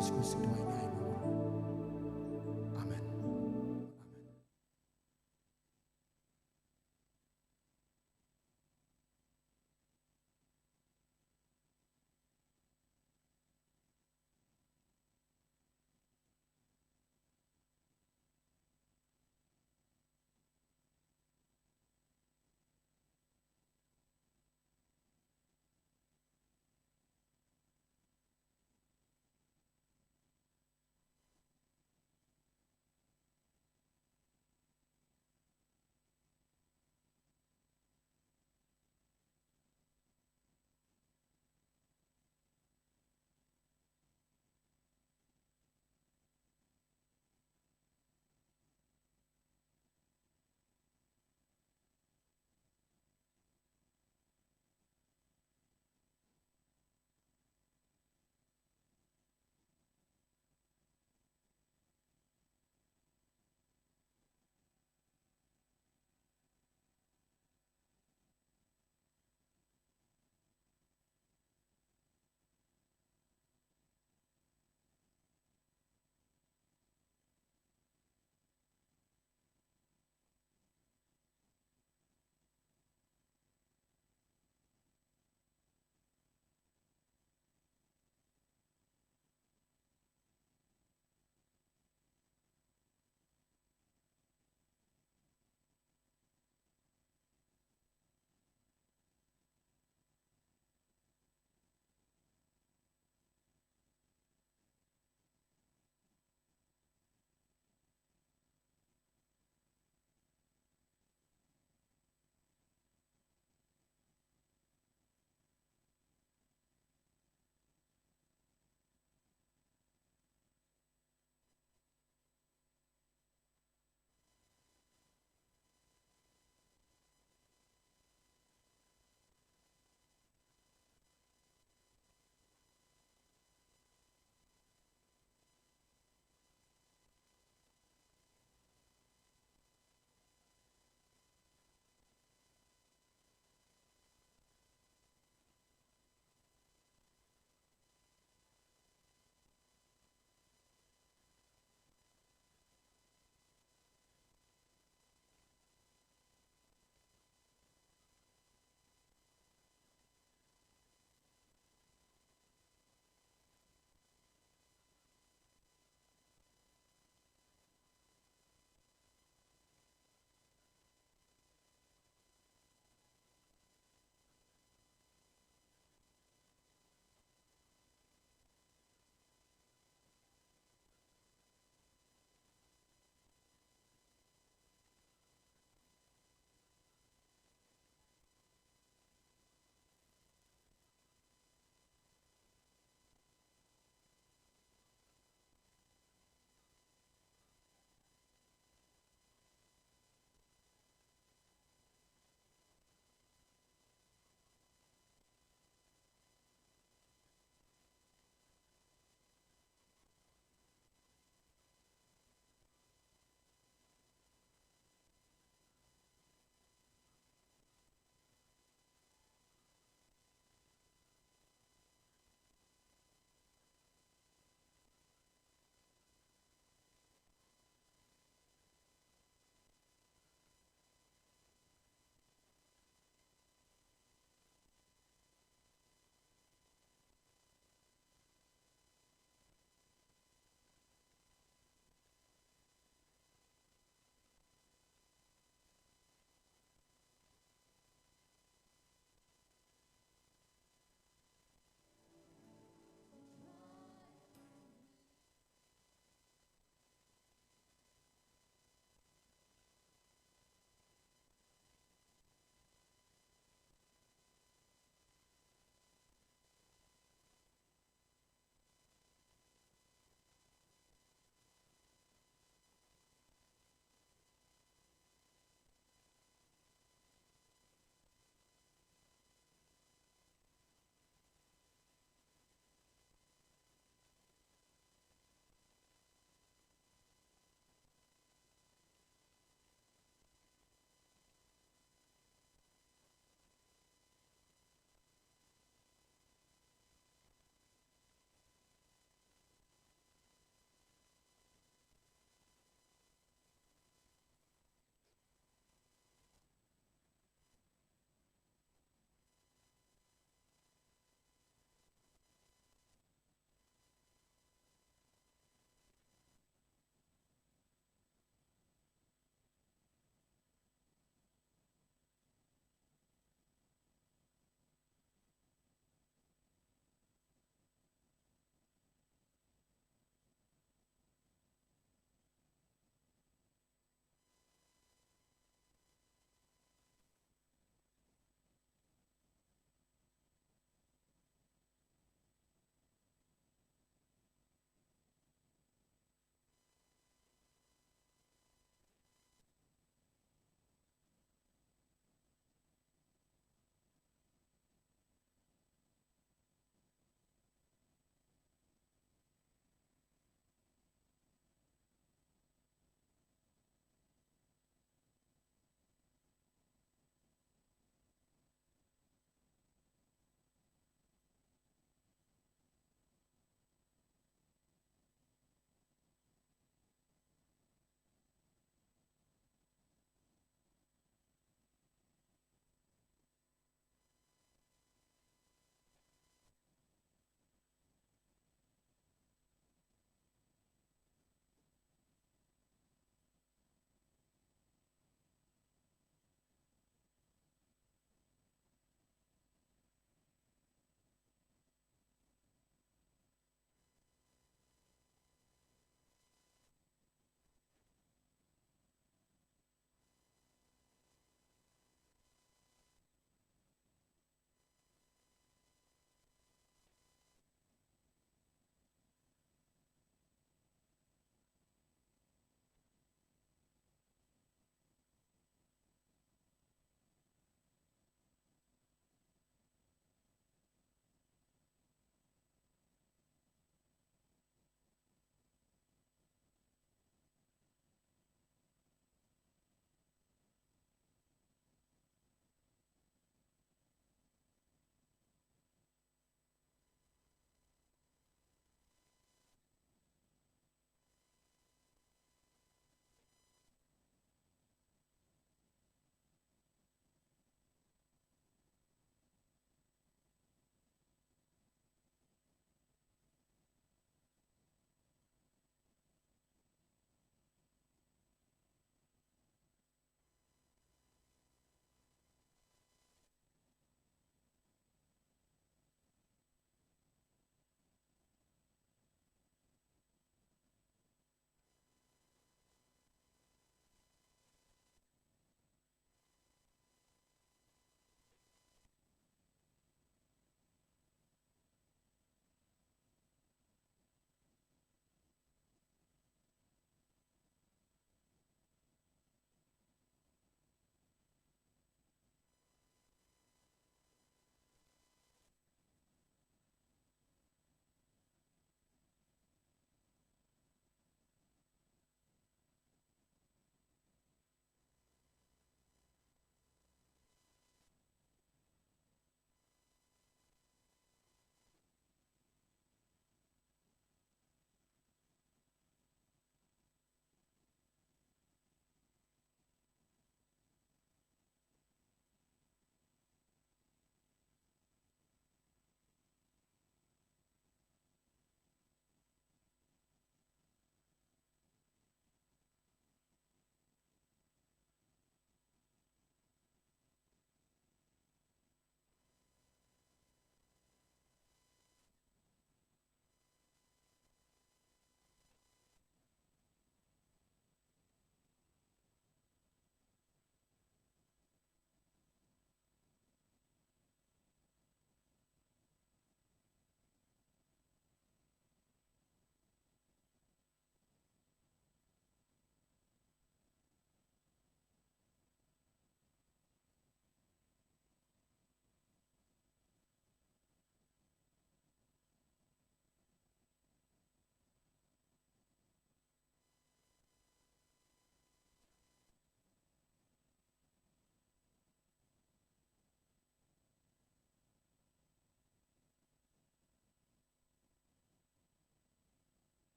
Yesus Kristus doa ini ayo. Amin.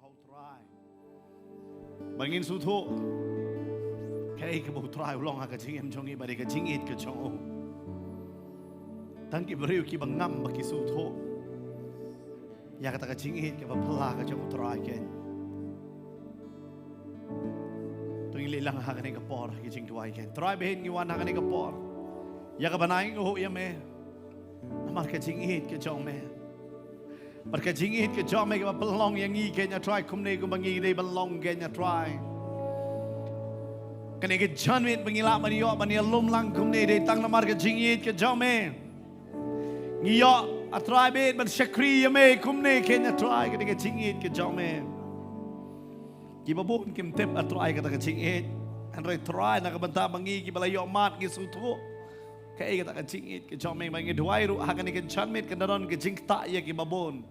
hau try. Bangin su thu. Cái bầu try long ha cái chính em trong cái bài cái chính ít cái trong ông. Tăng cái beriu cái bang ngam bagi su thu. Ya kata cái chính ít cái bang pala cái trong try cái. Tôi nghĩ lang ha cái por cái chính tuai cái. Try behin cái wan ha cái por. Ya cái banai cái ho ya me. Amar cái chính ít cái trong me. Parce chính ít cái trong me cái bang long yang nghi cái nhà try kum này kum bang nghi đây bang long cái nhà try. Kani ke janwit pengilak maniyo mania lum lang kumne de tang namar ke jingit ke jame ngiyo atrai bet ban shakri yame kumne ke nya trai ke jingit ke jame ki babun kim tep atrai ke jingit an rai trai na ka banta bangi ki balayo mat ki sutu ke ke jingit ke jame bangi duai ru hakani ke janwit ke daron ke jingta ya ki babun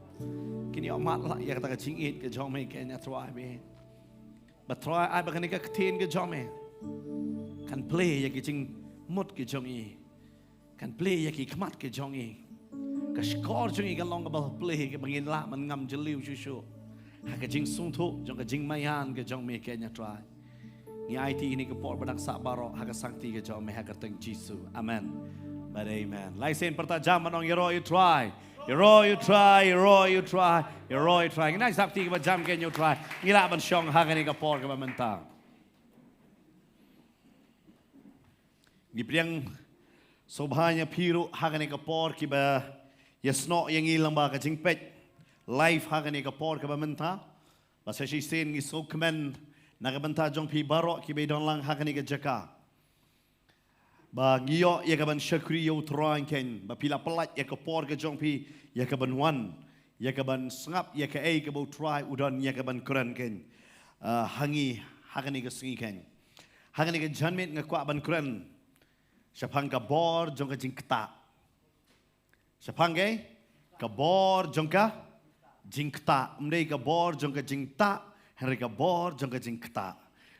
kini mat la ya ke jingit ke jame ke nya trai be but try ai bakani ke tin ke jame kan play yang kicing mut ke jongi kan play yang kikmat ke jongi ka skor jongi kan long ka play ke bangin la man ngam jeliu shu ha ka jing sung thu jong ka jing mayan ke jong me ke nya try ni IT ini ke por badak sa baro ha ka sakti ke jong me ha ka teng jisu amen but amen lai sen pertajam manong yero you try you try ngai sakti ke jam ke you try ngila ban shong ha ka ni ka por ka mentang Gipriang sobhanya piru hagane kapor kiba yasno yang ilang ba kajing pet life hagane kapor kiba menta basa si sen gi so kmen nagabanta jong pi baro kiba don lang hagane ka jaka ba giyo ya kaban shakri yo troan ken ba pila pelat ya kapor ka jong pi ya kaban wan ya kaban sngap ya ka ei ka bo try udon ya kaban kuran ken hangi hagane ka singi ken hagane ka janmet ngakwa ban kuran Siapang kabor jongka jingkta. Siapang ke? Kabor jongka jingkta. Mdei kabor jongka jingta. Henry kabor jongka jingkta.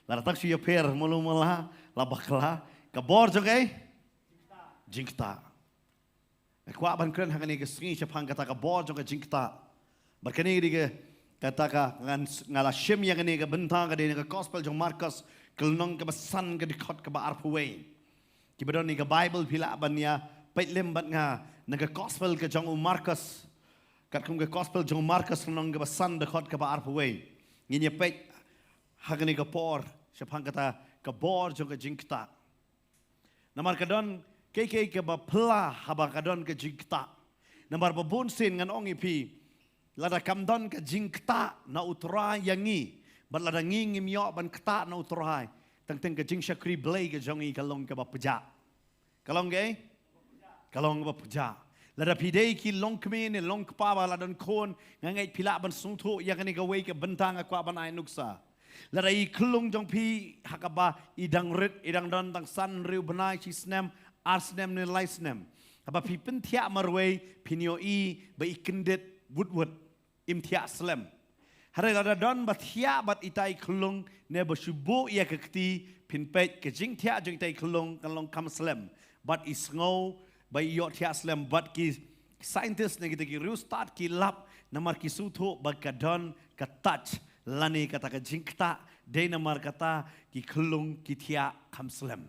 Lara tak suya per mula labakla. Kabor jongka jingkta. Kuat ban keren hangani ke singi siapang kata kabor jongka jingkta. Berkini dia kata ka ngala shim yang ni ke bentang ke dia ke gospel jong Markus kelnong ke besan ke dikot ke ba arpuwe. Kibadon ni ke Bible pila abania paitlem bat nga naga gospel ke jong Markus kat kum ke gospel jong Markus nong ke basan dekot ke ba arpuwe nginya pait hagani ke por siapang kata ke bor jong ke jingkta namar kadon ke ba pla haba kadon ke jingkta namar babun sin ngan ong ipi lada kamdon ke jingkta na utra yangi bat lada nging imyo ban kta na utrai teng ke jing shakri blay ke jongi kalong ke bapja kalong ke kalong bapja lada pidei ki long kmen long pa ba ladan kon ngai pila ban sungtho ya kani ke wei ke bentang akwa ban ai nuksa lada I klung jong pi hakaba idang rit idang don tang san riu banai chi snem arsnem ne laisnem aba pi pentia marwei pinyo I ba ikendet woodwood imtia slem Hari lada don bat hia bat itai kelung ne bersyubu ia kekti pinpet kejing tia jeng itai kelung kalong kam slem bat isngau bai yot tia slem bat ki scientist ne kita ki start ki lap namar ki sutu bakadon ka touch lani kata kejing kta de namar kata ki kelung ki tia kam slem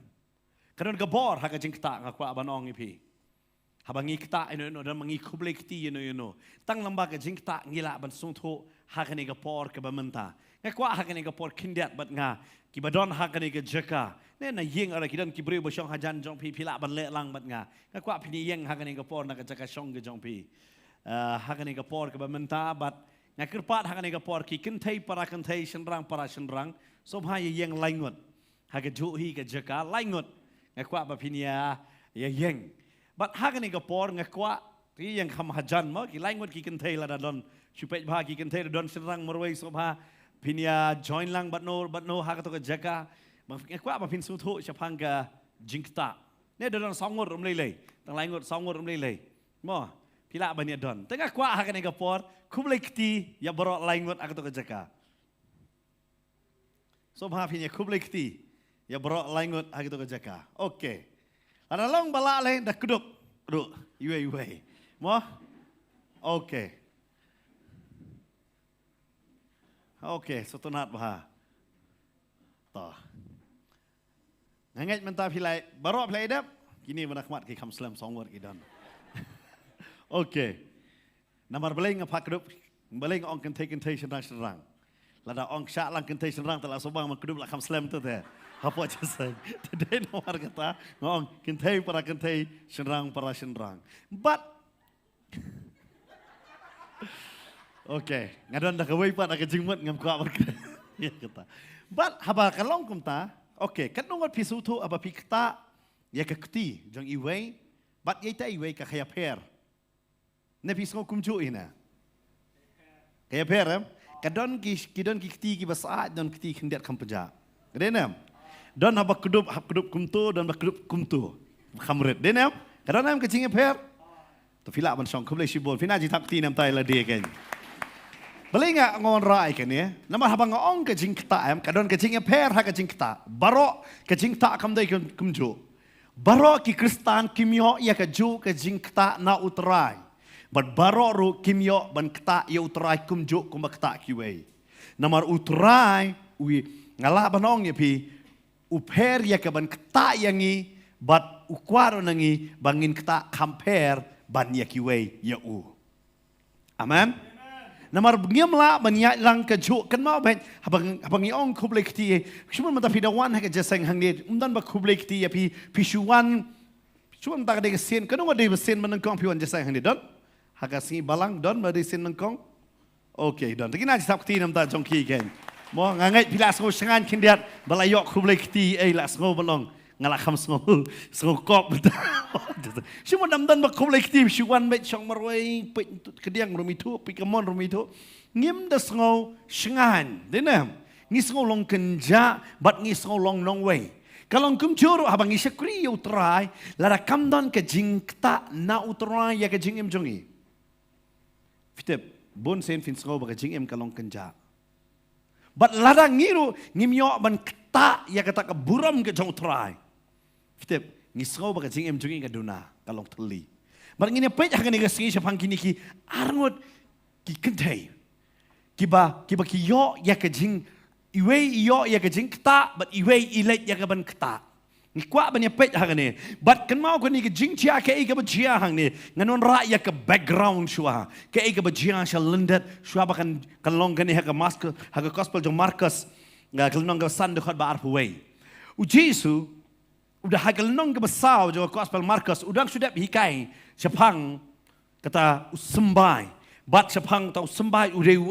kadon gabor ha kejing kta ngakwa abanong ipi Habangi kita ino dan mangi kublai kiti ino tang lamba ke jingta ngila ban sungtho hakani ke por ke bamenta ngakwa hakani ke por kindiat bat nga kibadon hakani ke jeka ne na yeng ara kidan kibre bosong hajan jong pi pila ban le lang bat nga ngakwa pini yeng hakani ke por na ke jeka shong ke jong pi hakani ke por ke bamenta bat ngakirpat hakani ke por ki kentai para kentai shenrang para shenrang sobha yeng laingut hake ju hi ke jeka laingut ngakwa ba pinia ya yeng But hagani ka por ngakwa ti yang kham hajan mo ki language ki kentei la don chupet bha ki kentei don sirang morwei sobha pinya join lang but no hagato ka jaka ngakwa ba pin suthu chapang ka jingta ne don songur umlei tang language songur umlei mo pila ba ni don tengah kwa hagani ka por kumlei kti ya boro language agato ka jaka sobha pinya kumlei kti ya boro language agato ka jaka okay Ada long balak lain dah keduk. Iwe. Mo? Okay. Okey, setunat bah. Tah. Ngangat mentah pilai, baru pilai dap. Kini menakmat ke kamslam songwar kidan. Okey. Namar beleng apa kedup, beleng ong kentai senang. Lada ong syak lang kentai senang telah sobang kedup lah kamslam tu teh. Apa aja saya. Tadi nomor kata ngong kentai senang para senang. But okey, ngadon dah kawai pat nak jingmat ngam kuat berkata. Ya kata. But haba kalong kumta, okey, kan nongot pisu tu apa pikta ya ke keti jong iwei, but ya ta iwei ka khaya per. Ne pisu kumju ina. Khaya per em, kadon ki keti ki basaat don keti kendet kampeja. Kedenam. Don haba kedup kumtu don ba kedup kumtu. Khamret. Denam. Kadon am kecing per. Tu filak ban song kublai sibol. Fina ji tak ti nam tai la dia kan. Boleh enggak ngon rai kan ya? Nama habang ngong ke jing kta em, kadon ke jing per ha ke jing kta. Baro ke jing kta kam dai kumjo. Baro ki kristan kimyo ya ke ju ke jing kta na utrai. But baro ru kimyo ban kta ya utrai kumjo kum kta kiwei. Nama utrai ui ngala banong ya pi uper ya ke ban kta yangi but ukwaro nangi bangin kta kamper ban ya kiwei ya u. Amen. Namar ngiamla banyak lang kejuk kan mau ben habang iong kublai kti cuma mata pidawan ha ke jasang hangni undan ba kublai kti ya pi shuan cuma mata de sen kan ngode sen menengkong piwan jasang hangni don ha ka si balang don ba de sen menengkong okey don tagina sap kti nam ta jongki ken mo ngangai pila so sangan kindiat balayok kublai kti ai la so balong ngala kham so kop cuma damdan ba kublai kti shuan bet chong marwai pe kediang rumi tu pi kamon rumi tu ngim da sngo shangan denam ngi sngo long kenja bat ngi sngo long nong wei kalong kum churu habang isakri utrai lara kamdan ke jingta na utrai ya ke jingim jongi fitep bon sen fin sngo ba ke jingim kalong kenja bat lara ngiru ngimyo ban kta ya kata ke buram ke jong utrai fitep ngisau baka jing em jungi kaduna kalong teli. Barang ini pej akan digasih siapang kini ki arngot ki kentai. Kiba ki yo ya ke jing iwe yo ya ke jing kta but iwe ilet ya ke ban kta. Ni kwa ban ya pej akan ni. But kan mau kan ni ke jing chia ke ke bajia hang ni nganon ra ya ke background shua. Ke ke bajia shall lendet shua bakan kalong kan ni ha ke mask ha ke gospel jong Markus nga kalong ke san dekat ba arpuwei. Ujisu udah hagal nong ke besar jo gospel Markus udang sudah hikai sepang kata sembai bat sepang tau sembai ureu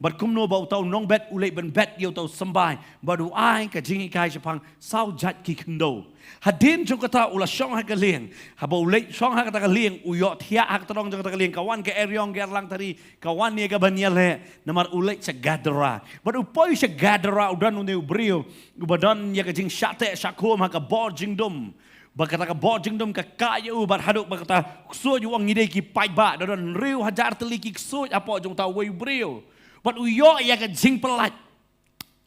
bat kumno bau tau nong bet ulei ben bet yo tau sembai badu ai ka jingi kai sepang sau jat ki kendo hadin jo kata ula song ha kaleng ha bau ulei song ha kata kaleng uyo thia ha kata rong jo kata kaleng kawan ke eryong gerlang tadi kawan ni ka banyale namar ulei segadra bat upoi segadra udan ne ubrio ubadan ya ka jing syate syakum ha ka bor jingdom bakata ka bojing dom ka kayu bar haduk bakata suj wang ngide ki pai ba don riu hajar teli ki suj apa jong tau wei brio bat uyo ya ka jing pelat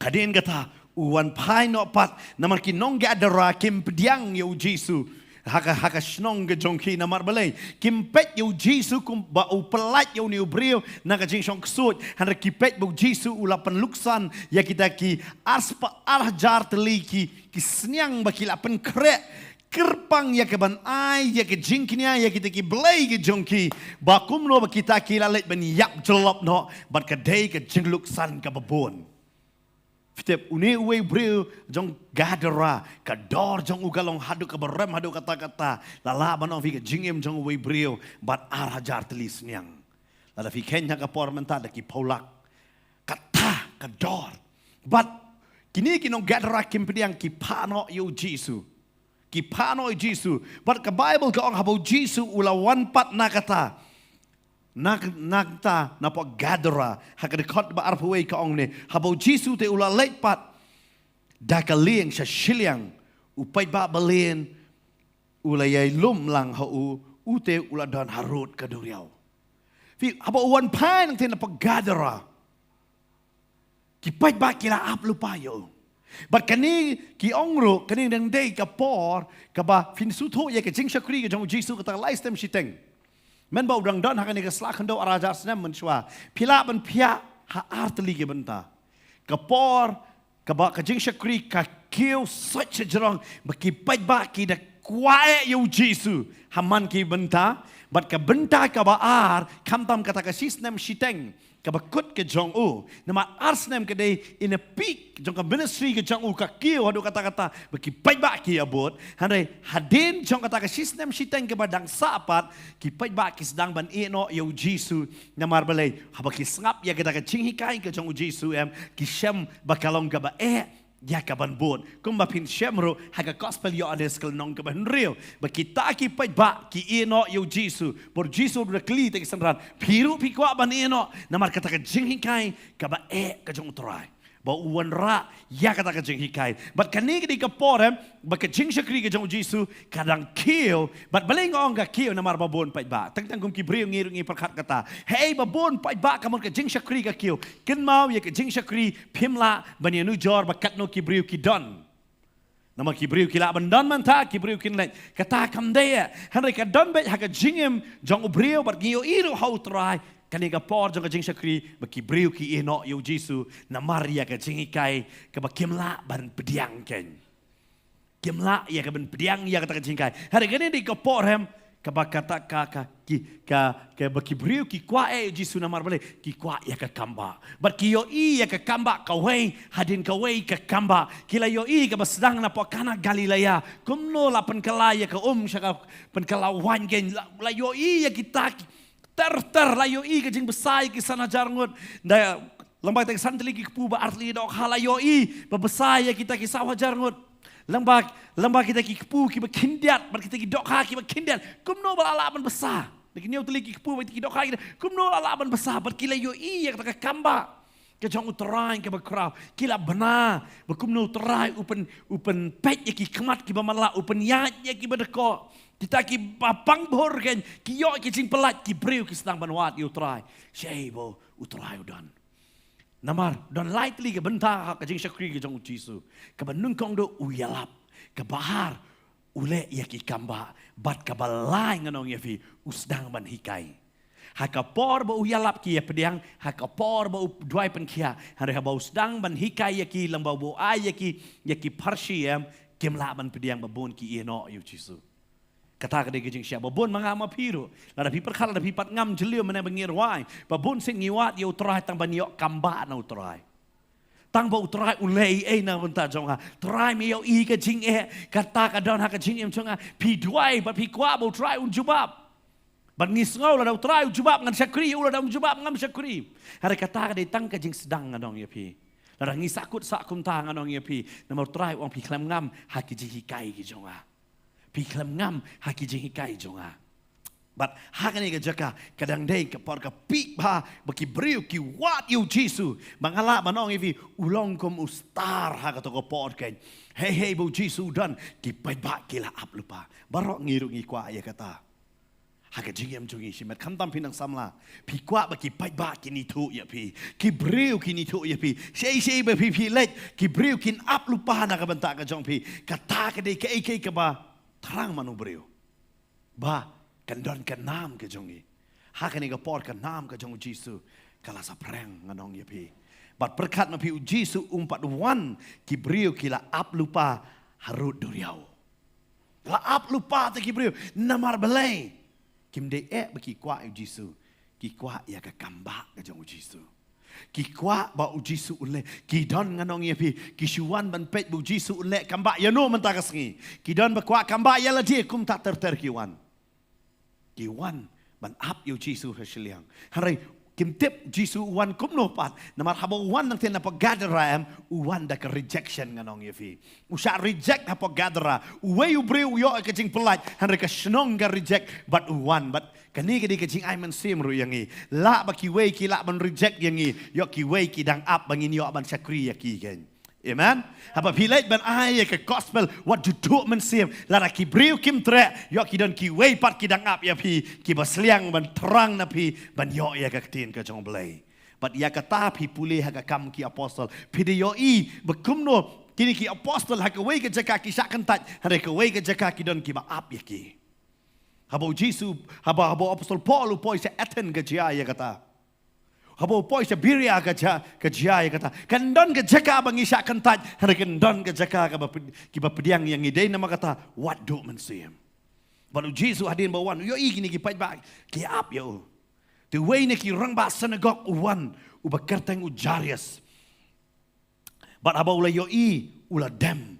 kadin kata uwan pai no pat namar ki nong ga adara kim pediang yo jisu haka snong ge jong ki namar balai kim pet yo jisu kum ba u pelat yo ni brio na ka jing song suj han ki pet bu jisu ulapan luksan ya kita ki aspa hajar teli ki sniang ba ki lapan krek kerpang ya ke ban ai ya ke jingkinya ya kita ki belai ke jongki bakum no kita ki lalet ban yap jelop no bat ke dei ke jingluk san ke babon fitep une we breu jong gadara ka dor jong ugalong hadu ke berem hadu kata-kata lala banong fi ke jingem jong we breu bat arajar telis niang lala fi kenya ka por menta da ki polak kata ka dor bat kini kinong gadara kimpediang ki pano yo jisu ki pano Jisu, but ke Bible ke orang habau Jisu ula wan pat nakata, nakta napa gadara, hak dekat ba arpaway ke orang ni, habau Jisu te ula late pat, dakaliang sa shiliang, upai ba balen, ula yai lum lang hau, ute ula dan harut ke duriau. Fi habau wan pai nang te napa gadara, ki pai ba kila ap lupa yo. But kani ki ongro kani dang day ka por ka ba fin su tho ye ka jing shakri ka jong jisu ka ta lai stem shiteng men ba udang dan ha kani ka slak hando araja snam men shwa pila ban pia ha artli ke benta. Kapor kaba kajing syakri ka kiu such jerong baki ba ki da kwae yu Jesu haman ki benta bat ka benta ka ba ar kam tam kata ka sistem shiteng ka ba kut ke jong u nama arsnem ke dei in a peak jong ka ministry ke jong u ka kiu hadu kata baki ba ki abot handai hadin jong kata ka sistem shiteng ke badang sapat ki ba ki sedang ban eno yu Jesu namar balai habaki sngap ya kata ka jinghikai ke jong u Jesu ki shem bakalong ka ba ya kaban bon kumba pin shemro haga gospel yo ades kal nong kaban real ba kita ki pai ba ki eno yo Jesu por Jesu rekli te sanran piru pi kwa ban eno namar kata ka jinghikai ka ba ka jong trai ba uwan ra ya kata ka jinghikai but kani di ka porem ba ka jing shakri ka jong Jesu kadang kill but baleng ong ka kill namar ba bon pai ba tang kum ki brio ngi ngi perkat kata hey ba bon pai ba kamon ka jing shakri ka kill kin mau ya ka jing shakri pimla ban nu jor ba kat no ki brio ki don nama ki brio ki la ban don man ta ki brio kin le kata kam de han ka don be ha ka jingem jong brio ba ngi iru how try kani ka por jong ka jing shakri ba ki brio ki eno yo Jesu na Maria ka jingikai ka ba kimla ban pediang ken kimla ya ka ban pediang ya kata ka jingkai hari gani di ka por hem ka ba kata ka ba ki brio ki kwa Jesu na Mar bale ki kwa ya ka kamba ba ki yo ya ka kamba ka wei hadin ka wei ka kamba kila yo ka ba sedang na po kana Galilea kumno la pen kala ya ka syaka pen kala wan gen la yo ya kita ter layo i kajing besai ki sana jarngut da lambak tak santli ki pu ba artli dok halayo i ba besai kita ki sawa jarngut lambak kita ki pu ki ba kindiat ba kita ki dok ha ki ba kindiat kumno ba alaban besar ki neu tli ki pu ba ki dok ha kumno alaban besar ba ki layo i ya ka kamba ke jong utrai ke ba kraw kila bana ba kumno utrai upen pet ki kemat ki ba mala upen yat ki ba deko kita ki papang bor ken ki yo ki jing pelat ki breu ki sedang banwat you try shebo utrai udan namar don likely ke benta ka jing syakri ke jong Jesu ka banung kong do uyalap ke bahar ule ya ki kamba bat ka balai nganong ya fi usdang ban hikai hakapor ba uyalap ki ya pediang hakapor ba dwai pen kia hari ba usdang ban hikai ya ki lambau bo ay ya ki parsiam kimla ban pediang babon ki eno you Jesu kata kadai kejing siapa babon mangama piru la dapi perkala dapi pat ngam jeliu mana bengir wai babon sing ngiwat yo utrai tang ban yo kamba na utrai tang ba utrai ulei na benta jonga trai me yo i kejing kata kadon ha kejing em jonga pi duai ba pi kwa ba utrai jubab ban ngisngau la utrai jubab ngan syakri ula dam jubab ngam syakri hari kata kadai tang kejing sedang ngadong ya pi la ngisakut sakum tang ngadong ya pi na utrai wang pi klam ngam ha kejing hikai ki jonga pi klam ngam haki jing hikai jonga but hakani ke jaka kadang dei ke por ka pi ba baki briu ki wat you Jesu mangala manong ivi ulong kom ustar ha ka to ko por ken hey bo Jesu dan ki pai ba ki la ap lupa barok ngiru ngi kwa ya kata haka jing yam jungi simet kam tam pinang samla pi kwa ba ki pai ba ki ni thu ya pi ki briu ki ni thu ya pi sei ba pi let ki briu kin ap lupa na ka benta ka jong pi kata ka dei ke ka ba terang manu beriu, ba kandon kanam ke jongi, hakani ke por kanam ke jong Jesu, kala sapreng nganong ye pi, bat perkat ma pi Jesu umpat wan ki beriu kila ap lupa harut duriau, la ap lupa te ki beriu namar belai, kim de beki kwa Jesu, ki kwa ya ke kamba ke jong Jesu. Ki kwa ba Jesu ule ki don nganong ye pi ki shuan ban pet bu Jesu ule kamba ya no menta kasngi ki don ba kwa kamba ya la die kum ta ter ki wan ban ap yo Jesu hashliang harai kim tip Jesu wan kum no pat namar habo wan nang ten pa gadara wan da ka rejection nganong ye pi usha reject ha pa gadara we you breu yo ka jing pelat harai ka snong ga reject but wan but kani kadi kajing ai man sim ru yangi la ba ki wei ki la ban reject yangi yo ki wei ki dang up bangin yo ban sakri ya ki ken amen apa pilai ban ai ke gospel what you do man sim la ki breu kim tre yo ki don ki wei pat ki dang up ya pi ki basliang ban terang na pi ban yo ya ka tin ka jong blai but ya kata pi pulih ha ka kam ki apostle pi de yo i bekumno kini ki apostle ha ka wei ka jaka ki sakantat ha ka wei ka jaka ki don ki ba up ya ki habo Jesu habo apostol Paul upoi se Athens ke jia ya kata Habo poi sa biria ka jaya kata. Kendon ka jaka bang isya kentaj. Hari kendon ka jaka ka pediang yang ide nama kata. What do man siem? Baru Jesus hadin bawan. Yo gini ki pai ba. Ki ap yo. The way ni ki rang ba synagogue uwan. Ubakerteng ujarias. But habo ula yo ula dem.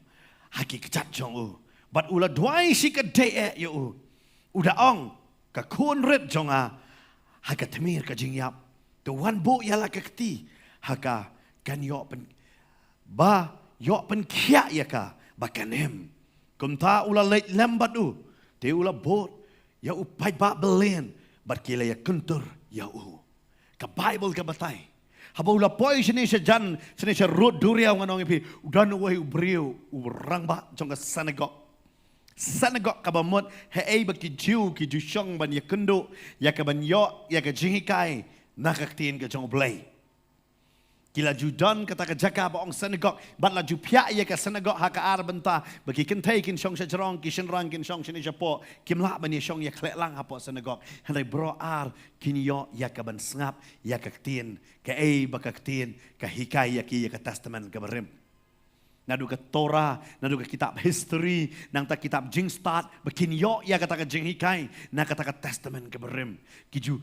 Haki kejat jong u. But ula duai si ka de yo. Uda ong ka kun rit jong a. Haka temir ka jingyap. The one book yang lagi keti, haka kan yok pen ba yok pen kia ya ka ba kanem. Kumta ula late lambat u, te ula bot ya upai ba belen, bat kila ya kuntur ya u. Ka Bible ka batay. Haba ula poi sini sejan sini se rut duria nganong ipi udan wahi ubriu urang ba jong ka synagogue. Synagogue ka bamot he ba ki jiu ki jushong ban ya kundu ya ka ban yo ya ka jingikai. Nakaktiin ka jong blay. Kila judan kata ka jaka ba ong synagogue. Bat la jupya ya ka synagogue haka arbenta. Bagi kentay kin syong sa jarong kishin rang kin syong sini japo. Kimla ba ni syong ya klek lang hapo synagogue. Hanay bro kin yo ya ka ban sngap ya kaktiin. Ka ba kaktiin. Ka hikay ya ki ya ka testament ka barim. Nadu ka Torah, nadu ka kitab history, nang ta kitab jing start, bakin yo ya kata ka jing hikay, na kata ka testament ka berim. Kiju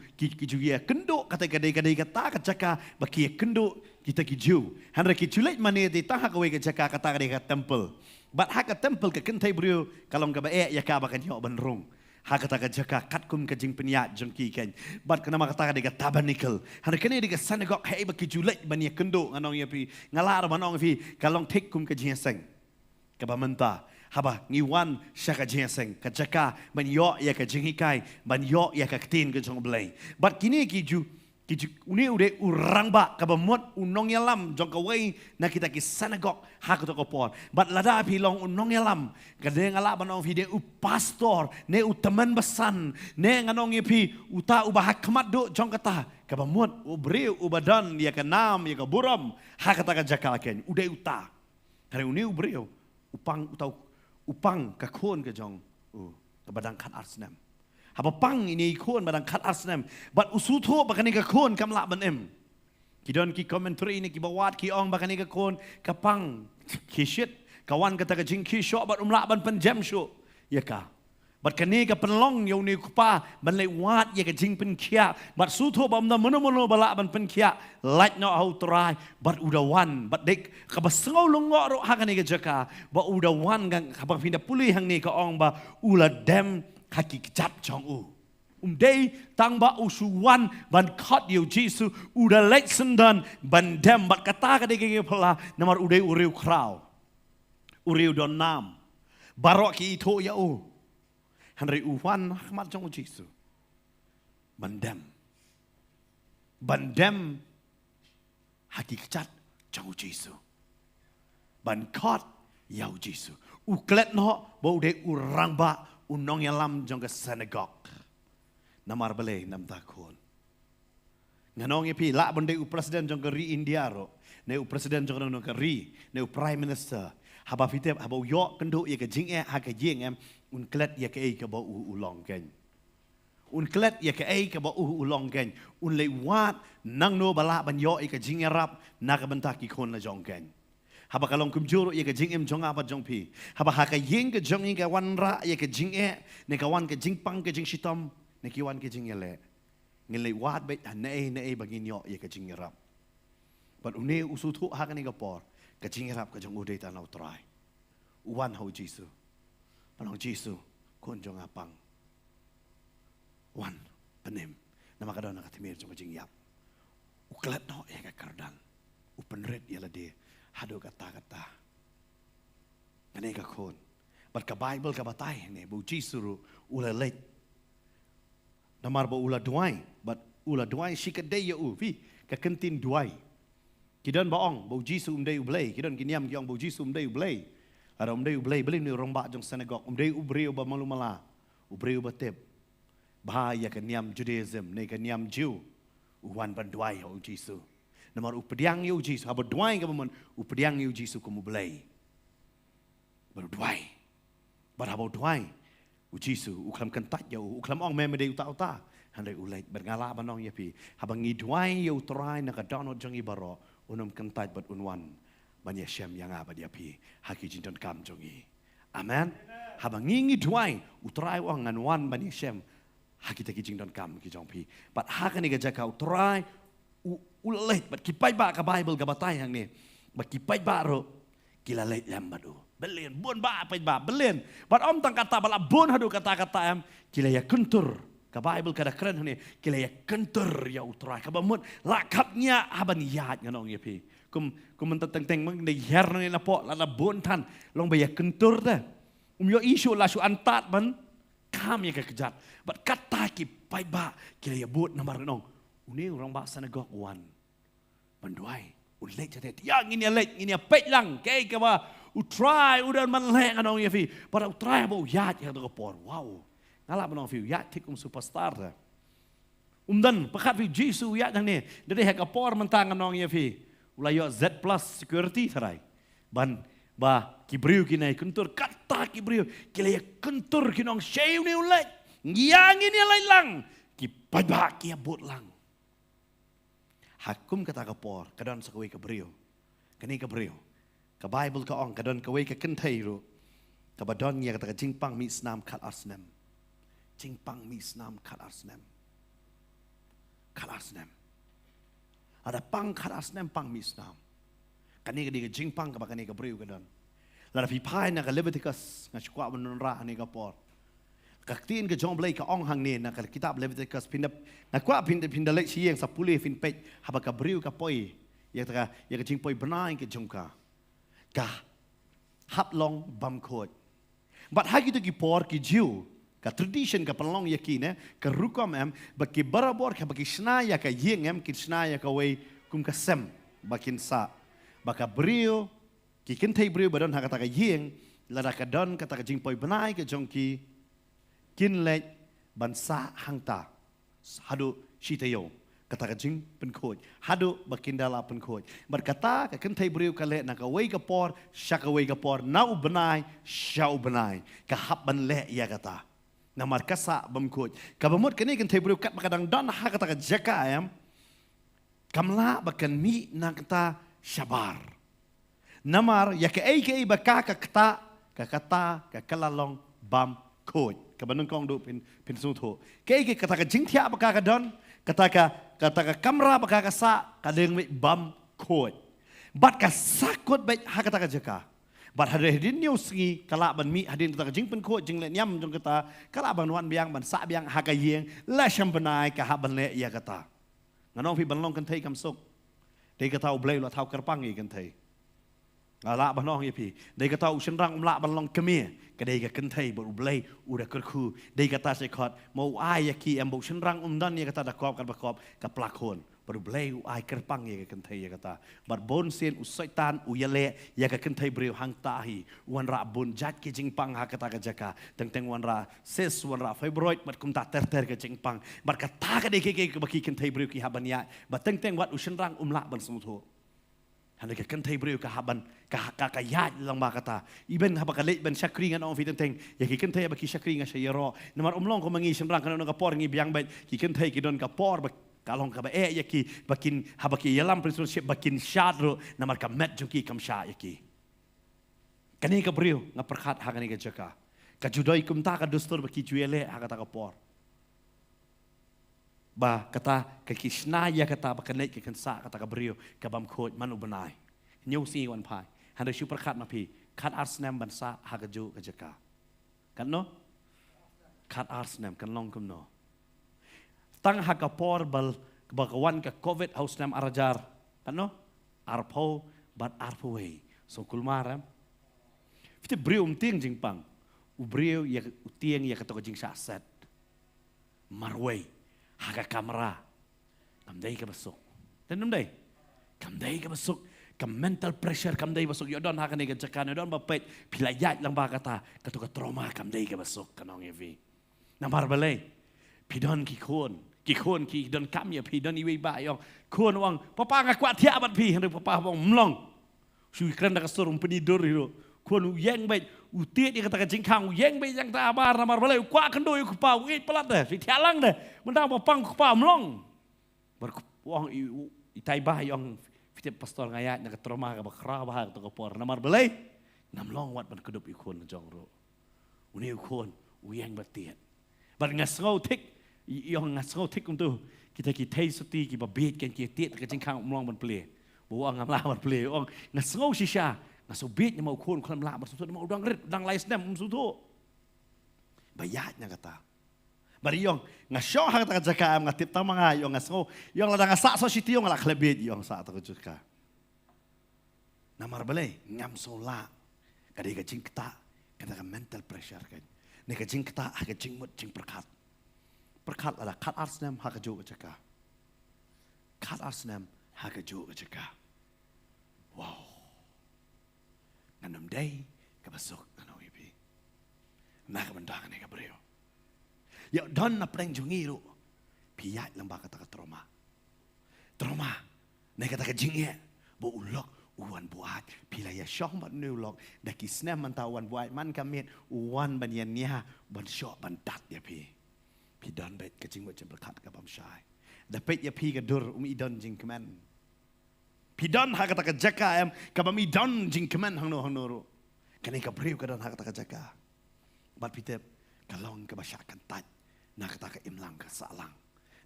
ya kendo kata kadai kata ka jaka, baki ya kendo kita kiju. Handra kijulet mani di taha ka we ka jaka kata kadai ka temple. But haka temple ka kentay brio kalong ka ba ya ka bakan yo benrung. Hakata ka jaka katkum ka jing penyat jengki kan. But kenama kata ka tabernacle. Handra kene di ka synagogue hai ba kijulet mani kendo nganong ya pi ngalar manong fi kalong tekum ka jing seng. Ka ba menta haba ngiwan sya ka jing seng ka jaka ban yo ya ka jing hikai ban yo ya ka ktin ka jong blay. But kini kiju uni ude urang ba kabamot unong yalam jong kawai na kita ki synagogue hak to kopor bat lada pilong unong yalam kade ngala banong vide u pastor ne u teman besan ne nganong pi uta ubah kemat do jong kata kabamot u breu u badan ya ka nam ya ka buram hak kata ka jakalaken ude uta kare uni u breu upang ka kon ka jong ka badang kat arsnam. Haba pang ini ikon badang kat arsnem. Bat usuto bakani ka kon kamla banem. Kidon ki commentary ini ki bawat ki ong bakani ka kon kapang kishit kawan kata ka jing kisho bat umla ban penjam sho. Ya ka. Bat kani ka penlong yo ni kupa ban le wat ya ka jing pen kia. Bat suto bam na mono bala ban pen kia. Light no how try bat udawan bat dek ka basngau longo ro hakani ka jaka. Ba udawan gang kabang pinda pulih hang ni ka ong ba ula dem haki kejap jong u. Day tang ba usuwan ban kat yo Jesu uda leksendan ban dem bat kata ka dege pala namar uday uriu kraw. Uriu don nam. Barok ki ito ya u. Hanri uwan hakmat jong Jesu. Ban dem. Ban dem haki kejap jong Jesu. Ban kat ya Jesu. Uklet no ba uday urang ba unong yalam jong ka synagogue. Namar bale nam takon. Nganong ipi la bonde u presiden jong ka ri India ro. Ne u presiden jong nong ka ri, ne u prime minister. Haba fitep haba yo kendo ye ka jing ha ka jing em un klet ye ka ka ba u long ken. Un klet ye ka ka ba u long ken. Un le wat nang no bala ban yo ka jing rap na ka bentak ki kon la jong ken. Haba kalong kumjuro ye ka jing em jong apa jong pi. Haba ha ka yeng ka jong ka wan ra ye ka jing ne ka wan ka jing pang ka jing shitom ne ki wan ka jing ele. Ngile wat bet ne bagin yo ye ka jing rap. But une usutu ha ka ni ka por ka jing rap ka jong uday tanaw try. Uwan ho Jesu. Panong Jesu kon jong apang. Wan penem nama ka daw nakatimir jong ka jing yap. Uklat no ye ka kardan. Upenret ye la de. Hado kata-kata. Kani ka kon. Bat ka Bible ka batay ne bu Jesu ula late. Namar ba ula duai, bat ula duai shikadey u vi ka kentin duai. Kidon baong bu Jesu umday ublay, kidon kiniam kiong bu Jesu umday ublay. Ada umday ublay beli ni romba jong synagogue, umday ubreu ba malumala, ubreu ba tep. Bahaya kiniam Judaism, ne kiniam Jew. Uwan ban duai ho Jesu. Namar upediang yo Jesu, haba duai ka man upediang yo Jesu kumu belai. Baru duai. Bar haba duai u Jesu uklam kentat yo, uklam ong memede uta. Handai ulai berngala banong ya pi. Habang ngidwai ya utrai nak download jong ibaro unum kentai bat unwan banyak syam yang apa dia pi. Haki jinton kam jongi. Amen. Habang ngidwai utrai wang nganwan banyak syam haki taki jinton kam ki jong pi. Bat hakan ni gajaka utrai ulai bat kipai ba ka Bible ka batai hang ni. Bat kipai ba ro kila leit lam badu. Belen bon ba pai ba belen. Bat om tang kata bala bon hadu kata-kata am kila ya kentur. Ka Bible kada keren ni kila ya kentur ya utrai ka bamut lakapnya haban yat nganong ya pi. Kum menteteng mang de her ni na po la bon tan long ba ya kentur ta. Yo isu la su antat ban kam ya ka kejat. Bat kata ki pai ba kila ya bot namar nong. Uni orang ba sanagok wan. Banduai ulek jate yang ini lek ini pet lang kay ka ba utrai udan man lek anong ya fi para utrai ba yat ya to por wow ngala banong fi yat tik superstar ta dan pakat fi jisu yat nang ni dari ha ka por mentang anong ya fi ulai yo Z plus security sarai ban ba kibriu kinai kentur kata kibriu kila ya kentur kinong sheu ni ulek yang ini lek lang ki pa ba ki bot lang Hakum kata kapor, kadang sakaway kabriyo. Kani kabriyo. Ka Bible ka ong, kadang kaway ka kentay ro. Kabadon niya kata ka jingpang mi snam kat arsnem. Jingpang mi snam kat arsnem. Kat arsnem. Ada pang kat arsnem pang mi snam. Kani ka jingpang ka ba kani kabriyo kadang. Lada pipay na ka Leviticus, nga syukwa manunra ni kapor. Kaktiin ke jong blay ka ong hang ni na kitab Leviticus pinda nakwa pinda lek siang sa pulih fin pej haba ka briu ka poi ya ka jing poi benai ke jong ka hap long bam khot but hagi tu ki por ki jiu ka tradition ka panlong yakine ka rukom em baki barabor ka baki snaya ka yeng em ki snaya ka wei kum ka sem bakin sa baka briu ki kentei briu badon ha kata ka yeng lada ka don kata ka jing poi benai ke jong ki kin lek bansa hangta hadu shitayo kata kajing penkoj hadu bakindala penkoj berkata ka kentai briu ka lek na ka wei ka por syaka wei ka por nau benai syau benai ka hab ban lek ya kata namar kasa bamkoj ka bamut kani kentai briu kat bakadang don ha kata ka jaka ayam kamla bakan mi na kata syabar namar ya ka ei bakaka kata ka kalalong bam koj kabanung kong do pin suto kay kata ka jingtia baka ka don kata ka kamera baka ka sa kadeng mi bam kod bat ka sakot bai ha kata ka jaka bat hade din news ngi kala ban mi hadin kata ka jing pen kod jing le nyam jong kata kala ban wan biang ban sa biang ha ka yeng la sham banai ka ha ban le ya kata nganong pi ban long kan thai kam sok dei kata u blai lo thau kerpang i kan thai ala banong ya pi dei kata u senrang umla ban long kemie kadai ka kentai baru belai udah kerku dei kata sekot mau ai ya ki embo senrang dan ya kata dakop kan bakop ka plakon baru belai ai kerpang ya ka kentai ya kata bar bon sen usaitan uyale ya ka kentai breu hang tahi wan ra bon jat ki jingpang ha kata ka jaka teng wan ra ses wan ra fibroid mat kum ta ter ka jingpang bar kata ka dei ke baki kentai breu ki habanya ba teng wat usenrang umla ban semutho Hanya ka kentai breu ka haban ka yat lang ba kata iben haba ka late ban syakri nga on fitan teng ya ki kentai ba ki syakri nga sayero namar umlong ko mangi senrang kana ka por ngi biang bet ki kentai ki don ka por ba kalong ka ba ya ki bakin haba ki yalam prinsip bakin syadro namar ka met jong ki kam sya ya ki kani ka breu nga perkhat ha kani ka jaka ka judoi kum ta ka dustur ba ki juele ha kata ka por ba kata ka kisna ya kata ba kanet ka kansa kata ka brio ka bam khoj manu banai nyu si wan pai handa shu prakhat ma pi khat arsnam bansa ha ka ju ka jaka kan no khat arsnam kan long kum no tang ha ka por bal bakawan ka covid hausnam arajar kan no arpo bat arpoi so kulmaram fite brio ting jingpang u brio ya tieng ya kata ka jing sa set marway Haga kamera, kamdai ka basok. Tenum dai, kamdai ka basok. Kam mental pressure kamdai basok. Yodon haga nega jakan yodon bapet pilayat lang ba kata katu ka trauma kamdai ka basok kanong evi. Namar balay, pidon ki don kam ya pidon iwi ba yong kon wang papa ngakwat tiabat pi hendak papa wang mlong. Sui kren da kasur penidur hiro. Kon yang baik tiết đi kata kajing kang yang be yang ta bar namar balai kwa kendoi ku pau it pelat deh fi tialang deh mendang papang ku pau mlong bar wong itai bah yang fi pastor ngayat nak trauma ka bakra bah to ko por namar balai namlong wat ban kedup ikon jong ro uni ikon uyang batiet bar ngasngau tik yang ngasngau tik tu kita suti kita bet kan kita tiet kajing kang mlong ban ple bo ang amla ban ple ong ngasngau shisha nasobit nya mau kon kon la bersutu mau udang red udang lais nem sutu bayatnya kata bari yong ngasyo ha kata jaka am ngatip ta mga yong ngaso yong ladang asa so siti yong la klebet yong sa ta jaka namar balai ngam sola kadi ka jingta kata ka mental pressure kan ne ka jingta ha ka jingmut jing perkat ada kat arsnem ha ka jo jaka kat arsnem ha ka jo jaka wow Nanam day kabasok ano ibi. Nakabandang ni kabreo. Ya don na preng jungiro. Piyat lang baka taka trauma. Trauma. Nekata ka jingye. Bo ulok uwan buat. Pila ya syong ban nulok. Daki snem man tawan buat man kamit uwan ban yan niya ban syok ban dat ya pi. Pi don bet ka jing mo berkat ka bam syai. Dapat ya pi ka dur idon jing kemen. Pidon ha kata jaka em kabami don jing kemen hang no ro kani ka briu ka don ha kata jaka bat pitep kalong ka basyakan tat na kata ka imlang ka salang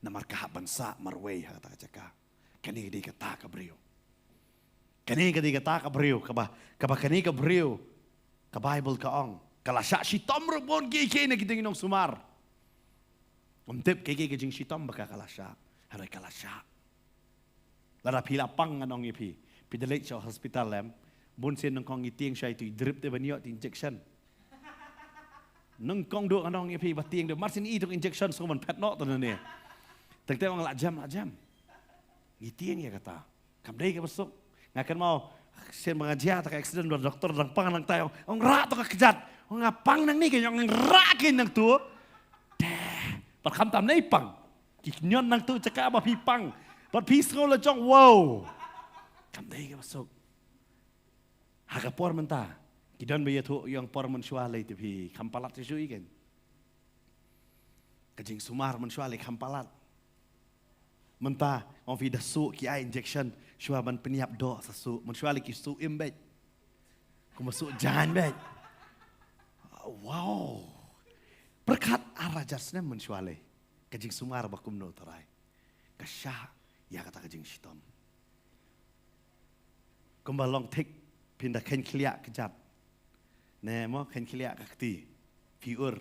na marka bansa marway ha kata jaka kani di kata ka briu kani ka di kata ka briu ka ba kani ka briu ka bible ka ong kala sya sitom ro bon ki na kiting nong sumar umtep ke jing sitom baka kala sya harai kala sya Lara pila pang anong ipi, pidalik sa hospital lem, bunsin ng kong iting siya ito drip de banyo ti injection. Nung kong do anong ipi bating de marsin itong injection so man pet no to ne. Tagte ang lajam. Iting ya kata. Kamday ka besok. Ngakan mau sen mga dia ta ka accident do doktor dang pang nang tayo. Ang ra to ka kejat. Ang pang nang ni kanyang ang rakin nang tu. Pat kham tam nei pang. Kinyon nang tu caka ba pi pang. But peace ngol jong wow. Kamday ka masuk. Haka por menta. Kidan ba yato yung por mensualay tipi kampalat ti sui kan. Kajing sumar mensualay kampalat. Menta on fi dasu ki ai injection shua ban peniap do sa su mensualay ki su imbet. Kumasuk jan bet. Wow. Berkat arajasnya mensualay. Kajing sumar bakum no tarai. Kasya ya kata kajing sitom. Kumbalong tik pindah ken kliak kejat. Ne mo ken kliak kakti. Fiur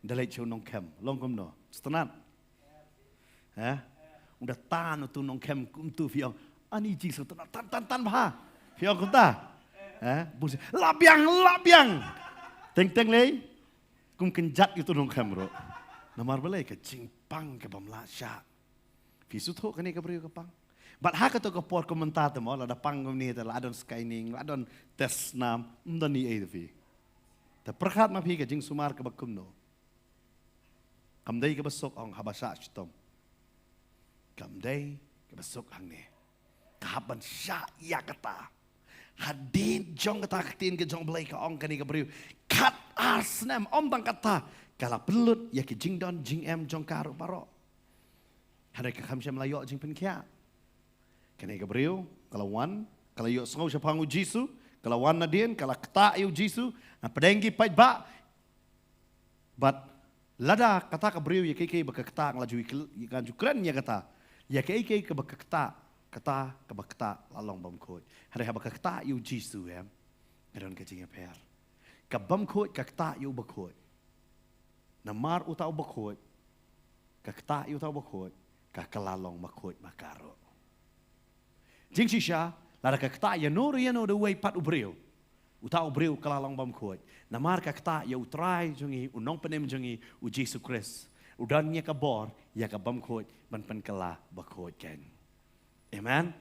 dalai chau nong kem. Long kum no. Setenat. Udah tan tu nong kem kum tu fiong. Ani jing setenat tan bah. Fiong kum ta. Busi labiang. Teng lei. Kum kenjat itu nong kem ro. Namar balai kajing pang ke bamla syak. Fisut ho kani ka brio ka pang. But ha ka to ka por komentar mo la da pang ni ta la adon skyning la adon test nam ndani e fi. Ta perkhat ma phi ka jing sumar ka bakum no. Kamday ka basok ang habasa chitom. Kamday ka basok hang ne. Kahaban sya ya kata. Hadin jong kata katin ka jong blay ka ong kani ka brio. Kat asnam om tang kata kala pelut ya ki jing don jing em jong karo paro. Hari ka kamsya Melayu jing penkia. Kani ka brio, kalau wan, kalau yo sengau siya pangu Jisu, kalau wan na din, kalau kata yo Jisu, na padenggi pait ba. But lada kata ka brio ya kay baka kata ang laju ikan jukran ya kata. Ya kay ka baka kata ka baka kata lalong bamkot. Hari ka baka kata yo Jisu em. Ngayon ka jing per. Ka bamkot ka kata yo bakot. Namar utaw bakot. Ka kata yo utaw bakot. Kakalalong makot makaro. Jing siya, lara kakta ya no the way pat ubreo. Uta ubreo kalalong bamkot. Namar kakta ya utray jungi unong penem jungi u Jesus Christ. Udan niya kabor ya kabamkot ban kala bakot ken. Amen.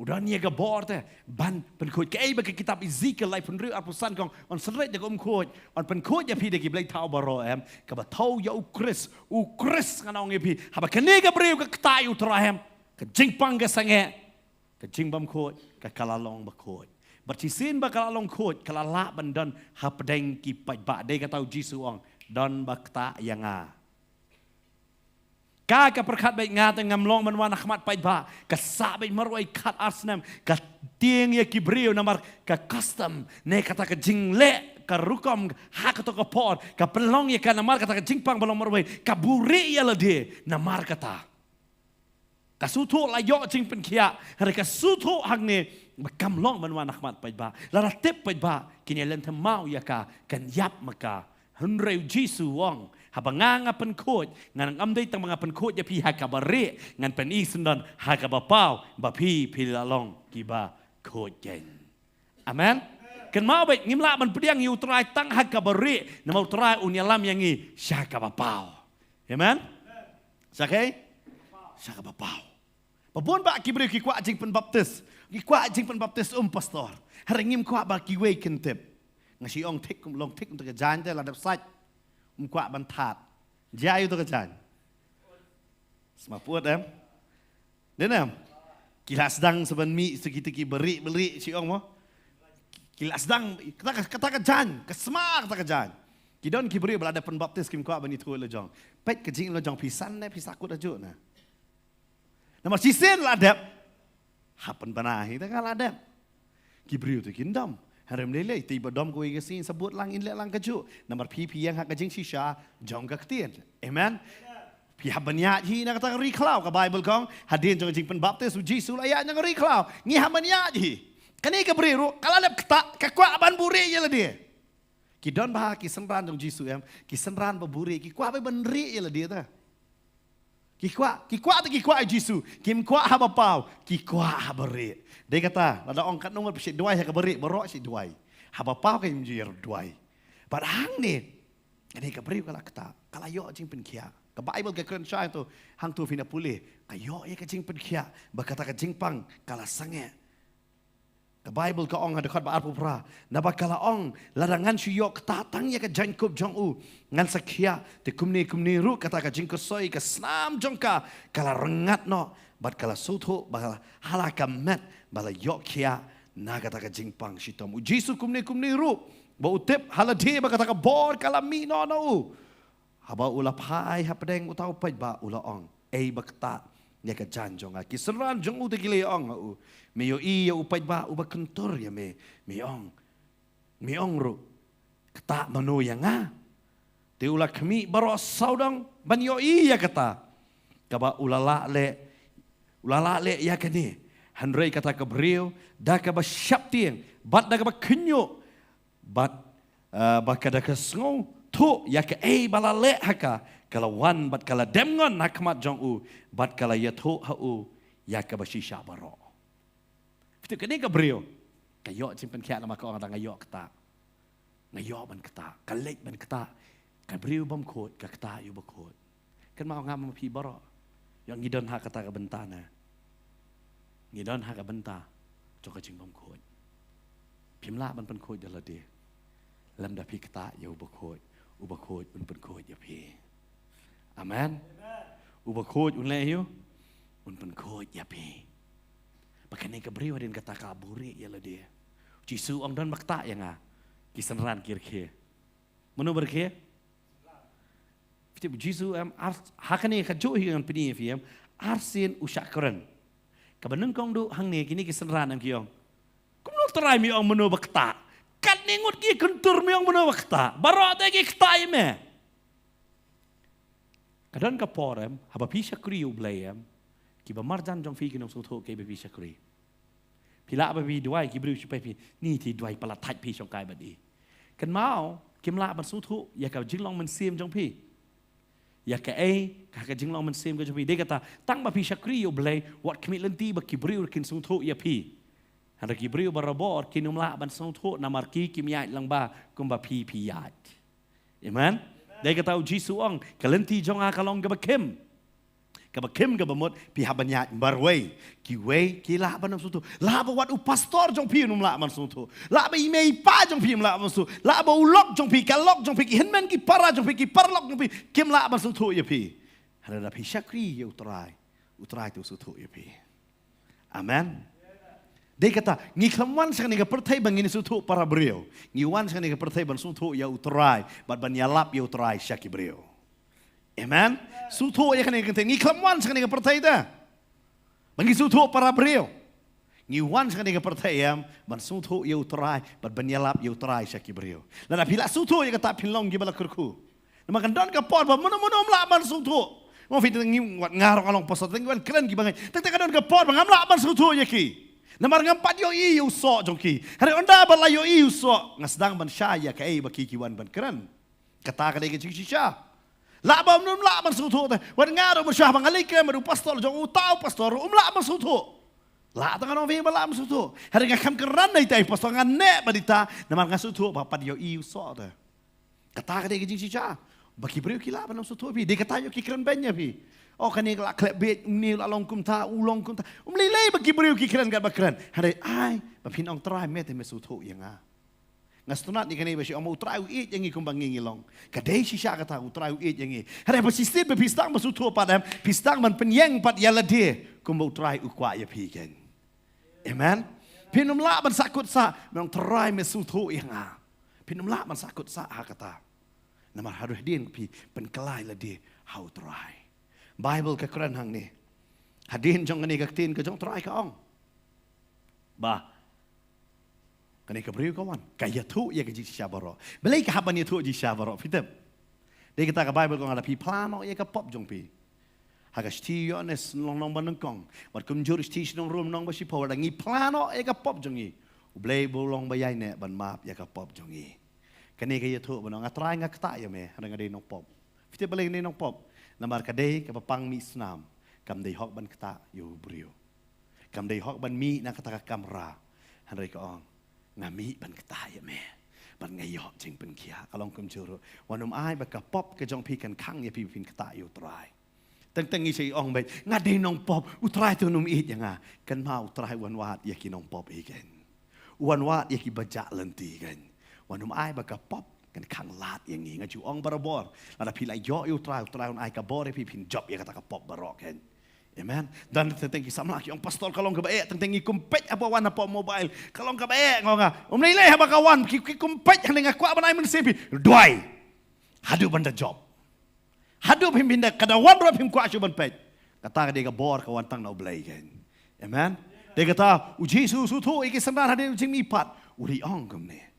Udan niya kabor te ban penkot kay ba kitab Ezekiel lai penru apusan kong on seret de kot on penkot ya pi de giblay tao baro em ka ba tau ya u Chris nganong epi haba kani ka breu ka tayo trahem ka jingpang ka sange ka jingbam kot ka kalalong bakot Bercisin bakal long khut kala la ban don ha pedeng ki pai ba de ka tau Jisu ong don bakta yang a. Ka ka perkhat baik ngata ngam long man wan akhmat pai ba ka sa baik marwai khat arsenam ka tieng ya kibriu namar ka custom ne kata ka jingle ka rukom ha ka to ka por ka pelong ya ka namar kata ka jingpang balong marwai ka buri ya lade namar kata ka sutu la yo jing pen kia hari ka sutu hang ne makam long man wan akhmat pai ba la tip pai ba kini len mau ya ka kan yap maka hunreu Jisu wong habanganga penkut ngan amdai tang mga penkut ya pi hakabare ngan pen isendon hakabapau ba pi pilalong kiba kojen. Amen. Kan mau baik ngimla man pediang yu trai tang hakabare na mau trai unyalam yang i syakabapau. Amen. Sakai? Syakabapau. Babon ba kibri ki kwa jing pen baptis. Ki kwa jing pen baptis pastor. Hari ngim kwa ba ki we kentep. Ngasi ong tik long tik untuk kejan je ladap saj. Kuat bantat. Jaya itu kejan. Semaput em. Dia em. Kilas sedang seben mi segitu ki beri si ong mo. Kilas sedang kata kejan, kesma kata kejan. Kidon ki beri belada penbaptis kim kuat bani tu lejong. Pet kejing lejong pisan ne pisakut ajuk na. Nama sisen ladap. Hapen panahi ta kan ladap. Ki beri tu kindam. Haram lele tiba dom ko igasin sebut lang inlet lang kaju nomor pi yang hak kajing sisha jong ka ktien. Amen. Pi habanya hi na kata ri klau ka Bible kong hadin jong jing pen baptis u Jisu la ya na ri klau ngi habanya hi. Kani ka briru kala lep kta ka kwa ban buri ye la dia. Ki don ba ki senran jong Jisu em ki senran ba buri ki kwa ba ban ri ye la dia ta. Ki kwa Jisu kim kwa haba pau ki kwa habari. Dia kata, ada orang kat nomor pesik duai hak beri, berok si duai. Haba pau kan menjir duai. Pada hang ni, ini keberi kalau kata, kalau yo jing pen kia. Ke Bible ke Quran syai tu, hang tu fina pulih. Kayo ye ke jing pen kia, berkata ke jing pang kalau sange. Ke Bible ke ong ada kat ba arpu pra. Naba kalau ong larangan si yo ketatang ye ke Jacob jong u ngan sakia te kumni ru kata ke jing kesoi ke snam jongka kalau rengat no. Bat kala sutu bala halakam met bala yok kia naga taka jingpang shitom. Jisu kumni ru ba utip haladi ba kata bor kala mi no no. Haba ula pai hapdeng utau pai ba ula ong. Ba kata nya ka janjong ki seran jong u te gile ong u. Me yo i yo upai ba uba kentor ya me ong ru. Kata manu yang a. Te ula kami baro saudang ban yo i ya kata. Kaba ulala le ya kani handrei kata ke beriau dah ke basyap tiang bat dah ke bakenyo bat bakada ke sngo tu ya ke bala le haka kalau wan bat kala demngon nakmat jong u bat kala ya tu ha u ya ke basisha baro itu kini ke beriau kayo simpen kia nama kau orang ngayo kata ngayo ban kata kalek ban kata ke beriau bam kot ke kata yu bakot kan mau ngam pi baro yang ngidon hak kata ke bentana. Ngidon hak ke benta. Coka jing bom kod. Pimla ban pen kod jala dia. Lam dah pi kata ya ubah kod un pen kod ya pi. Amen. Ubah kod un lehiu un pen kod ya pi. Pakai ni ke beriu adin kata kaburi ya la dia. Jisu ong don makta yang a. Kisenran kir-kir. Menu berkir? Jisu hakane kajo hiang pini fiam arsin usyakran. Kabaneng kong du hang ni kini kisenran ang kiong. Kumno try mi ong menu bakta. Kat ningut ki kentur mi ong menu bakta. Baro ta ki kta me. Kadon ka porem haba pisha kri ublayam. Ki ba marjan jong fi kinong sutho ke be pisha kri. Pila ba bi duai ki bru chupai pi ni ti duai pala thaj pi chong kai ba di. Kan mau kim la ban sutho ya ka jinglong man sim jong pi. Ya ke kakak jinglong man sim ke jom pi. Dia kata tang ba pi syakri yo blay wat kemit lenti ba kibriu kin sung tho ya pi. Handa kibriu barabor kinum la ban sung tho namar ki kim yat lang ba kum ba pi yat. Amen. Dia kata Jisu ong kalenti jong a kalong ga bakem. Kabakim ka bamot pi habanya barway ki way ki la ban sung tho. La ba wat u pastor jong pi num la man sung tho. La ba imei pa jong pi la man sung. La ba ulok jong pi kalok jong pi ki henmen ki para jong pi ki parlok jong pi kim la ban sung tho ya pi. Hada pi syakri ya utrai tu sung tho ya pi. Amen. Dia kata, ngi kelaman sekarang ni pertai bangin sutu para beliau. Ngi wan sekarang ni pertai bang sutu ya utrai, ban yalap ya utrai syaki beliau. Amen. Sutu ya kan ni kata ngi kelaman sekarang ni pertai dah. Bangin sutu para beliau. Ngi wan sekarang ni pertai yam ban sutu ya utrai, ban yalap ya utrai syaki beliau. Lalu bila sutu ya kata pinlong gibala kurku. Nama kan don kapor ban mana lah ban sutu. Mau fit ngi ngarok along pasal tengwan keren gibangai. Tengah don kapor ban amla ban sutu ya ki. Namar ngampat yo iu so jongki. Hari onda bala yo iu so ngasdang ban syaya ka ei baki kiwan ban keren. Kata ka dei ke shisha. La ba num la ban sutu ta. Wan ngaro ban syah ban alike madu pastor jong utau pastor la ban sutu. La tangan no ve bala ban sutu. Hari ngakam keran dai tai pastor ngane badita namar ngasutu ba pad yo iu so ta. Kata ka dei ke shisha. Baki beriu kila ban sutu pi. Dei kata yo ki keren banya pi. Oh kan ni kelak klep bet ni lalong kum ta ulong kum ta umlilai bagi beriu kikiran gat bakran hari ai bapin ong trai mete mesutu yang a ngastunat ni kani basi omu trai it yang kum bangi ngilong kadai shisha kata utrai it yang hari basistit bepistang mesutu padam pistang man penyeng pad yalade kum utrai ukwa ya piken amen pinum la ban sakut sa mong trai mesutu yang a pinum la ban sakut sa kata namar haruh din pi penkelai lade how try Bible ke keren hang ni. Hadin jong ni kaktin ke jong try ka ong. Ba. Kani ke beriu kawan. Kaya tu ya ke jisi syabaro. Belai ke haban ya tu jisi syabaro. Fitem. Dia kata ke Bible kong ada pi plano ya ke pop jong pi. Haga sti yones nong baneng kong. Wat kum jur sti nong room nong basi power ngi plano ya ke pop jong i. Belai bolong bayai ne ban map ya ke pop jong i. Kani ke ya tu banong atrai ngak ta ya me. Ada ngade nong pop. Fitem belai ni nong pop. Namar kadai ke papang mi snam kam dei hok ban kata yo brio kam dei hok ban mi na kata kamera hanrei ka ong ngami ban kata ya me ban ngai hok jing pen kia along kum juro wanum ai ba ka pop ke jong pi kan khang ya pi pin kata yo trai teng ngi sei ong bai ngade nong pop utrai tu num it yang kan mau trai wan wat ya ki nong pop igen wan wat ya ki baja lenti kan wanum ai ba ka pop kan khang lat yang ni ngaju ong barabor lada pi lai yo trai on ai ka bore pi pin job ya kata ka pop barok kan amen dan tentang kisah laki ong pastor kalong ka bae tentang kumpet apa wan apa mobile kalong ka bae ngonga umlilai haba kawan ki kumpet hang ngaku apa nai men sepi doi hadu banda job hadu pim binda kada wan ro pim ku asu ban pet kata dia ka bor ka wan tang na blai kan amen dia kata uji su tu iki sandar hade jing mi pat uri ong kum ne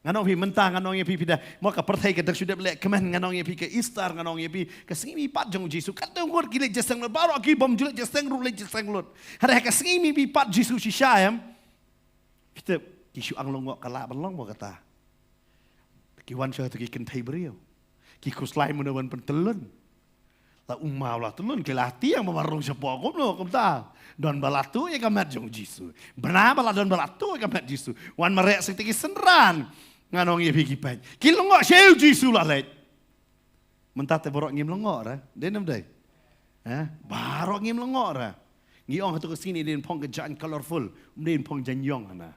nganong pi mentang nganong ye pi pida mo ka perthai ka sudah lek kemen nganong ye pi ke istar nganong ye pi ka singi pat jong jisu kadang ngor gile jeseng baro ki bom jule jeseng ru le jeseng lut hare ka singi pi pat jisu sishayam pita kisu ang longo kala balong mo kata ki wan sha ki ken thai brio ki kuslai mo wan pentelun la umau la telun ke la tiang mamarong sa pogom no kumta don balatu ya kamat jong jisu bena bala don balatu ya kamat jisu wan marek sing tiki senran nganong ye pigi pai kilongo seu jisu la let mentate borok ngim longo ra denem dai barok ngim longo ra ngi ong hatu kesini din pong kejan colorful din pong janyong ana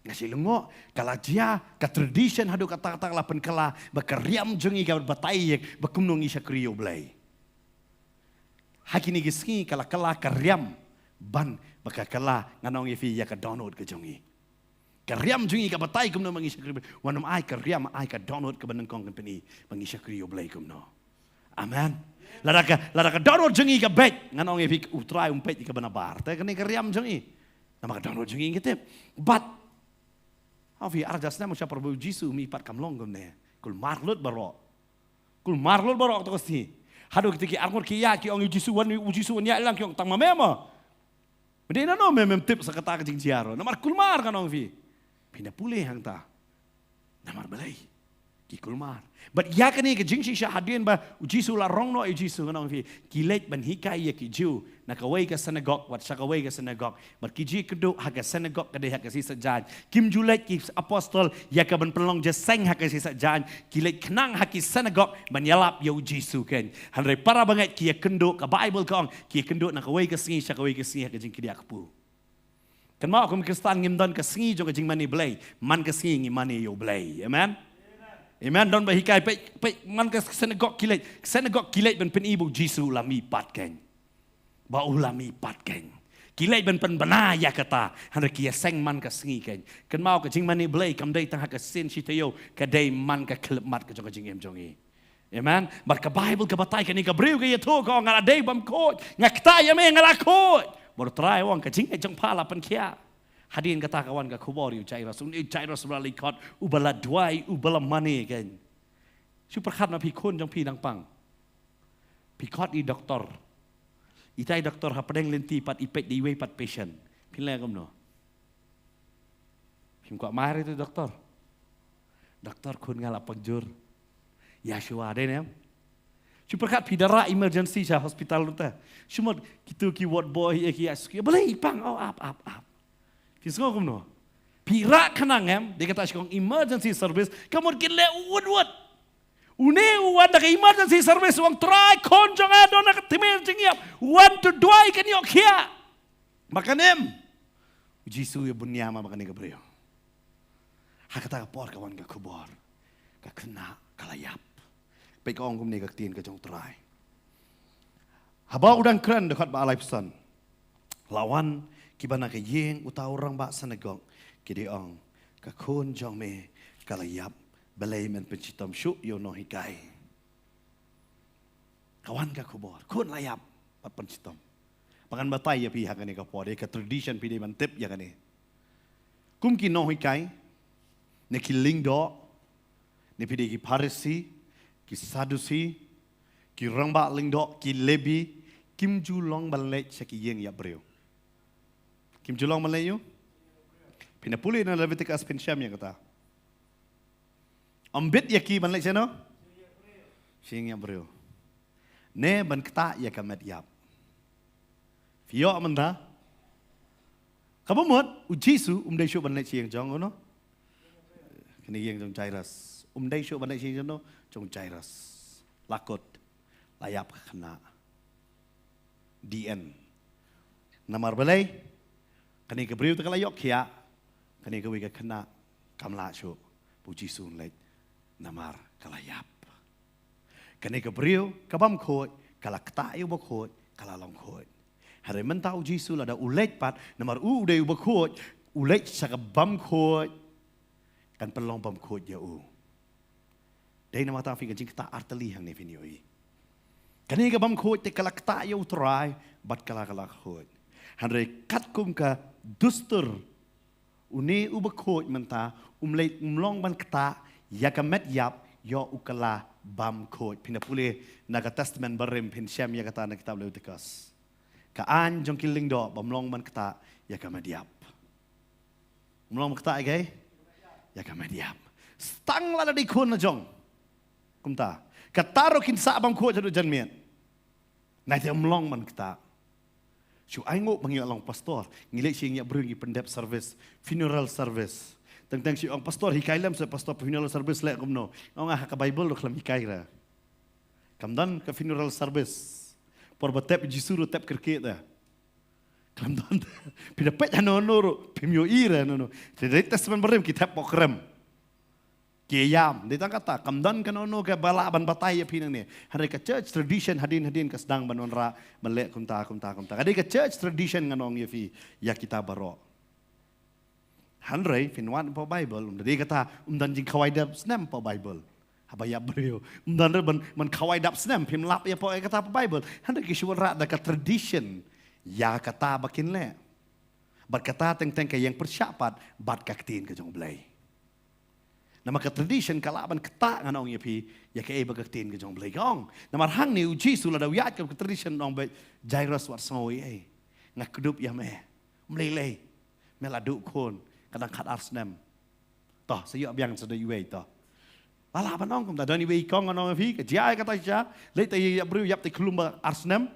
ngasi longo kala dia ka tradition hadu kata-kata lapen kala bakariam jongi ka batai bakumnong isa kriyo blai hakini giski kala kariam ban baka kala nganong ye fi ya ka download ke jongi Kariam jungi ka batai kum no mangi syakri wanam ai kariam ai ka download ka banang kong company mangi syakri yo blai kum no amen laraka download jungi ka bet nganong ye utrai umpet ka banabar ta kani kariam jungi nama ka download jungi ngete but afi arjasna mo syapar bu jisu mi pat kam long kum ne kul marlut baro to kosti hadu kitiki armor ki ya ki ong jisu wan ya lang ki ong tang mamema medina no memem tip sakata ka jing jiaro namar kulmar kanong fi pindah pulih hang ta namar balai ki kulmar but ya kani ke jingsi sha hadin ba jisu la rong no jisu nganong fi kilet ban hikai ya ki ju na kawai ka synagogue wat sa kawai ka synagogue but ki ji kedu ha ka synagogue kade ha ka si sajan kim julet ki apostol ya ka ban pelong jeseng ha ka si sajan kilet knang ha ki synagogue ban yalap yo jisu ken hanre para banget ki ya kendo ka bible kong ki kendo na kawai ka singi sha kawai ka singi ha ka jing ki dia kapu kan mau aku Kristen ngimdan ke singi jo ke jing mani blai man ke singi mani yo blai amen amen don ba hikai pe man ke synagogue kilet ben pen ibu jisu lami pat ken ba ulami pat ken Kilai ben benar ya kata. Hanya kia seng man ke sengi kan. Kan mau ke jing mani belai kam day tengah ke sin citayo ke day man ke kelep mat ke jong jing em jongi. Amen. Bar ke Bible ke batai ke ni ke briu ke ya tu ko ngala day bam ko. Ngakta ya me ngala ko. Baru try wang ke jing jong pala pen kia. Hadirin kata kawan ke kubor yu Jairus. Jairus berlikot ubala duai ubala mani kan. Super khat ma pi kun jong pi nang pang. Pi kot i doktor. Itai doktor ha pedeng lenti pat ipek di way pat patient. Pilih kamu no. Pim kuat mari tu doktor. Doktor kun ngala penjur. Yashua deh nem. Cuma kat pidara emergency sa hospital tu ta. Cuma kita ki ward boy ki ask. Boleh ipang oh up. Kisah kamu no. Pira kenang em. Dia kata sekarang emergency service. Kamu kile wood. Une uwan nak emergency service uang try konjong ada nak timel jingiap uwan tu dua ikan yok kia makanem Jisu ya bunya ma makan ikan beriu hakata kapor kawan ka kubor ka kena kalayap pe ka ong kum ni ka tin ka jong try haba udang keren dekat ba alai pesan lawan kibana ka yeng utau orang ba sanagong kidi ong ka konjong me kalayap balay men pencitam syuk yo no hikai. Kawan ka kubor, kun layap pat pencitam. Pangan batay ya pihak ni kapor, ka tradition pi man tip ya kani. Kum ki no hikai, ne ki lingdo, ne pi ki parisi, ki sadusi, ki rangba lingdo, ki lebi, kim julong balai saki yeng ya breu. Kim julong balai yo? Pinapuli na Leviticus pensyam ya kata. Ambit yaki ban lek chano? Sing yang bro. Ne ban kta ya kamet yap. Fio amanda. Kamu mot ujisu umdai shu ban lek siang jong ono. Kini yang jong Jairus. Umdai shu ban lek siang jong jong Jairus. Lakot layap kena. DN. Namar balai. Kani ke brio tekalayok kia. Kani ke wika kena kamla shu. Puji sun lek. Namar kalayap. Kani ke beriu, kabam khoi, kala ktayu bakhoi, kala long khoi. Hari mentau Jisu ada ulek pat, namar ude bakhoi, ulek sakabam khoi, kan pelong bam khoi ya u. Dai nama ta fikan jing kta arteli hang ne vinioi. Kani ke bam khoi te kala ktayu trai, bat kala khoi. Hari kat kum ka dustur, uni ubakhoi menta, umlek umlong ban kta, ya kamet yap yo ukala bam khoi pinapuli naga testament barim pin syam ya kata na kitab Leviticus kaan jong kiling do bamlong man kata ya kamet yap umlong kata gay ya kamet yap stang la di kun na jong kumta kataro kin sa bam khoi jadu janmian na te umlong man kata Su aingo mangi along pastor ngilek sing ya brungi pendep service funeral service tentang si orang pastor hikailam sa pastor funeral service lek kumno. Ong ah ka Bible lo klam hikai ra. Kamdan ka funeral service. Por batep jisuru tep kerke da. Kamdan pidapet hanono pimyo ira no. Jadi testament berem kitab pokrem. Kiyam, dia kata kamdan kanono ka balaban batay pinang ni. Hari ka church tradition hadin ka sedang banonra melek kumta. Hari ka church tradition nganong yafi ya kita baro. Handrai finwan po Bible, dia kata dan jing kawai dap snam po Bible. Habaya beriu, dan man kawai dap snam pim lap ya po kata po Bible. Handrai kisuan rat da ka tradition ya kata bakin le. Berkata teng ke yang persyapat bat kaktin ke jong belai. Nama ka tradition kalaban kata nganong yapi ya ke bakaktin ke jong belai gong. Nama hang ni uji sula da wiat ke tradition nong be Jairus wat soi ai. Ngakudup ya me. Melelei. Meladuk kon. Kadang kat arsnem. Toh, saya biang sudah iwei toh. Alah panong kum tak ada iwei kong anong fi ke jai kata sia. Lei tai ya bru yap tai klum arsnem.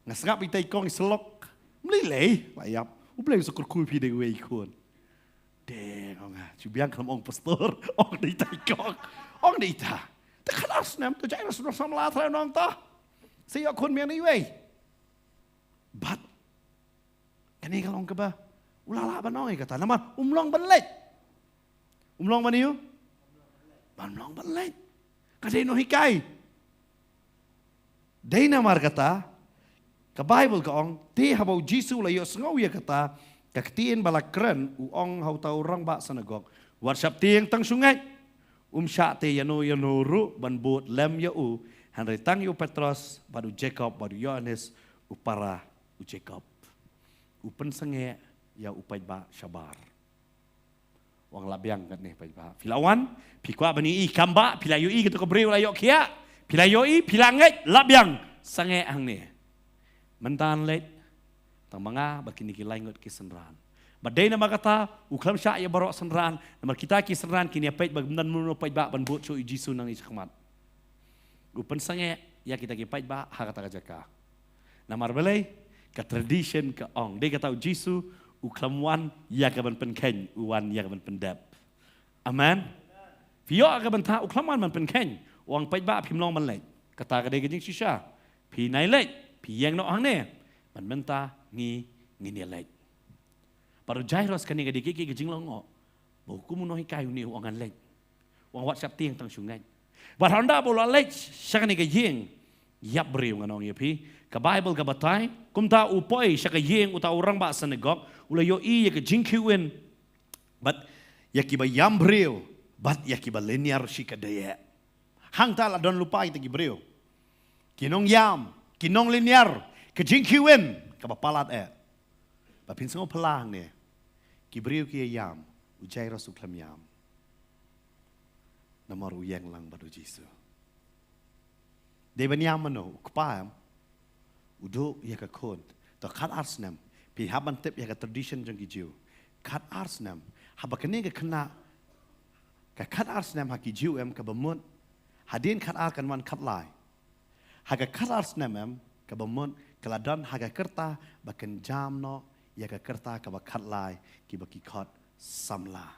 Ngasngap tai kong selok. Melilei layap. Ubleng sukur kui pi de iwei kon. Deng ong ah, cu biang kelam ong pastor. Ong di tai kong. Ong di ta. Tak kat arsnem tu jai sudah sama lah tra nong toh. Saya kon mian iwei. But kani kalong ke ba? Ulala banong kata nama umlong banlet. Umlong baniu? Umlong banlet. Kadai no hikai. Dai namar kata Ke Bible ka ong ti habau Jisu la yo sngau ya kata ka ktien bala kren u ong hau tau rang ba sanagok. WhatsApp tieng tang sungai sya te yano ru ban bot lem ya u hanre tang yu Petros badu Jacob badu Yohanes u para u Jacob. U pensange ya u ba syabar. Wang labiang kan nih pa. Filawan, pikwa bani i kamba, pilayo i gitu kebriu layo kia. Pilayo i pilanget labiang sange ang nih. Mentan let tang manga bakini kilai ngot kisenran. Badai nama kata uklam sya ya barok senran, nama kita kisenran kini pait bagmendan muno pait ba ban bot so i Jisu nang iskmat. Upen sange ya kita ki pait ba ha kata jaka. Namar belai ka tradition ka ong. Dia kata Jisu uklam wan ya ka ban penkeng wan ya ka ban pendap. Amen. Fio ka ban ta uklam wan man penkeng wang pait ba phim long man lek. Kata ka dei ka jing shisha. Phi nai lek, phi yang no hang ne. Man menta ngi ni lek. Baru Jairus kani ka dikiki ka jing long ngo. Bo ku muno hi kai ni wangan lek. Wang WhatsApp tiang tang sungai. Bar handa bola lek syakani ka yeng yap briu nganong ye phi. Ka Bible ka batay kumta upoi syaka yeng uta orang ba sanagok ula yo i ya ka jingkiwen but ya ki ba yam briu but ya ki ba linear shika daya. Hang ta la don lupa ita ki briu. Kinong yam, kinong linear, ka jingkiwen ka ba palat Ba pinsong pelang ne. Ki briu ki yam, ujai rasu klam yam. Namar uyang lang badu Jisu. Deban yam mano kupam udo ya ka kon to kat arsnam pi haban tip ya ka tradition jong gijiu kat arsnam haba kene ka kena ka kat arsnam ha gijiu ka bamut hadin kat ar kan wan kat lai ha ka kat arsnam ka bamut kaladan ha ka kerta bakan jam no ya ka kerta ka ba kat lai ki ba ki khot samla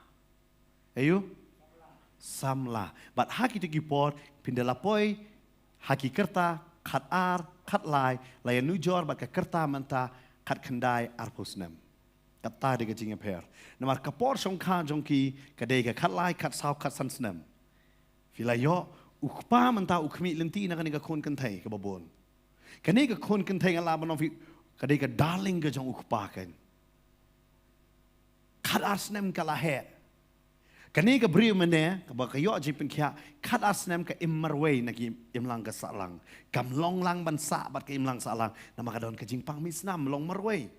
ayu samla but ha ki ki por pindala poi ha ki kerta kat ar, kat lai, layan nujor baka kerta menta kat kendai arpusnem. Kata dia kecingnya per. Namar kapor songka jongki kadai ka kat lai, kat sau, kat sansnem. Filayo ukpa menta ukmi lenti na kanika kon kentai ke babon. Kanika kon kentai ngala manom fi kadai ka darling ke jong ukpa kan. Kat arsnem kalahe. Kani ka beri mana, ka ba kayo jipin kya, kat asnem ka immarway na ki imlang ka salang, kamlong lang bansa bat ka imlang salang, na makadon ka jingpang misnam long marway.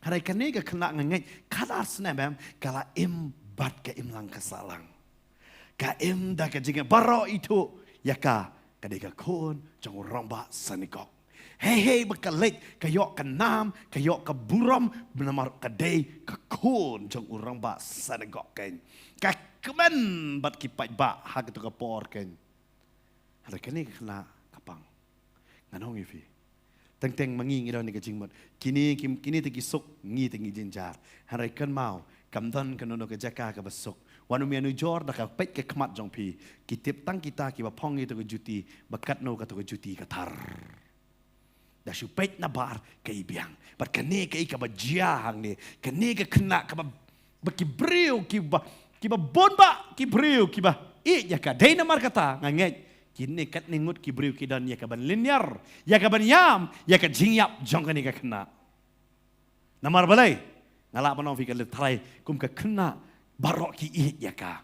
Haray kani ka kena ngangay, kat asnem kala imbat ka imlang ka salang, ka imda ka jingay baro itu, yaka kadai ka kon jong romba sanikok. Hey bakalit kayo kanam, kayo kaburam, benamar kadai ka kon jong romba sanikok kan. Kemen bat kipai ba hag tu kapor ken. Hari kini kena kapang. Nganong ifi. Teng mangi ngidaw ni kajing mot. Kini tegi sok ngi tengi jinjar. Hari kan mau kamdan kanono ke jaka ke besok. Wanu mianu jor dak pet ke kemat jong pi. Kitip tang kita ki ba pong itu ke juti bakat no ka tu ke juti katar. Da supet na bar ke ibiang. Bat kene ke ka ba jiang ni. Kene ke kena ka ba bakibriu ki ba kiba bonba kibriu kiba ya ka dai namar kata nganget kini kat ningut kibriu kidan ya ka ban linear ya ka ban yam ya ka jingyap jong kani ka kena namar balai ngala panong fi ka letrai kum ka kena barok ki ya ka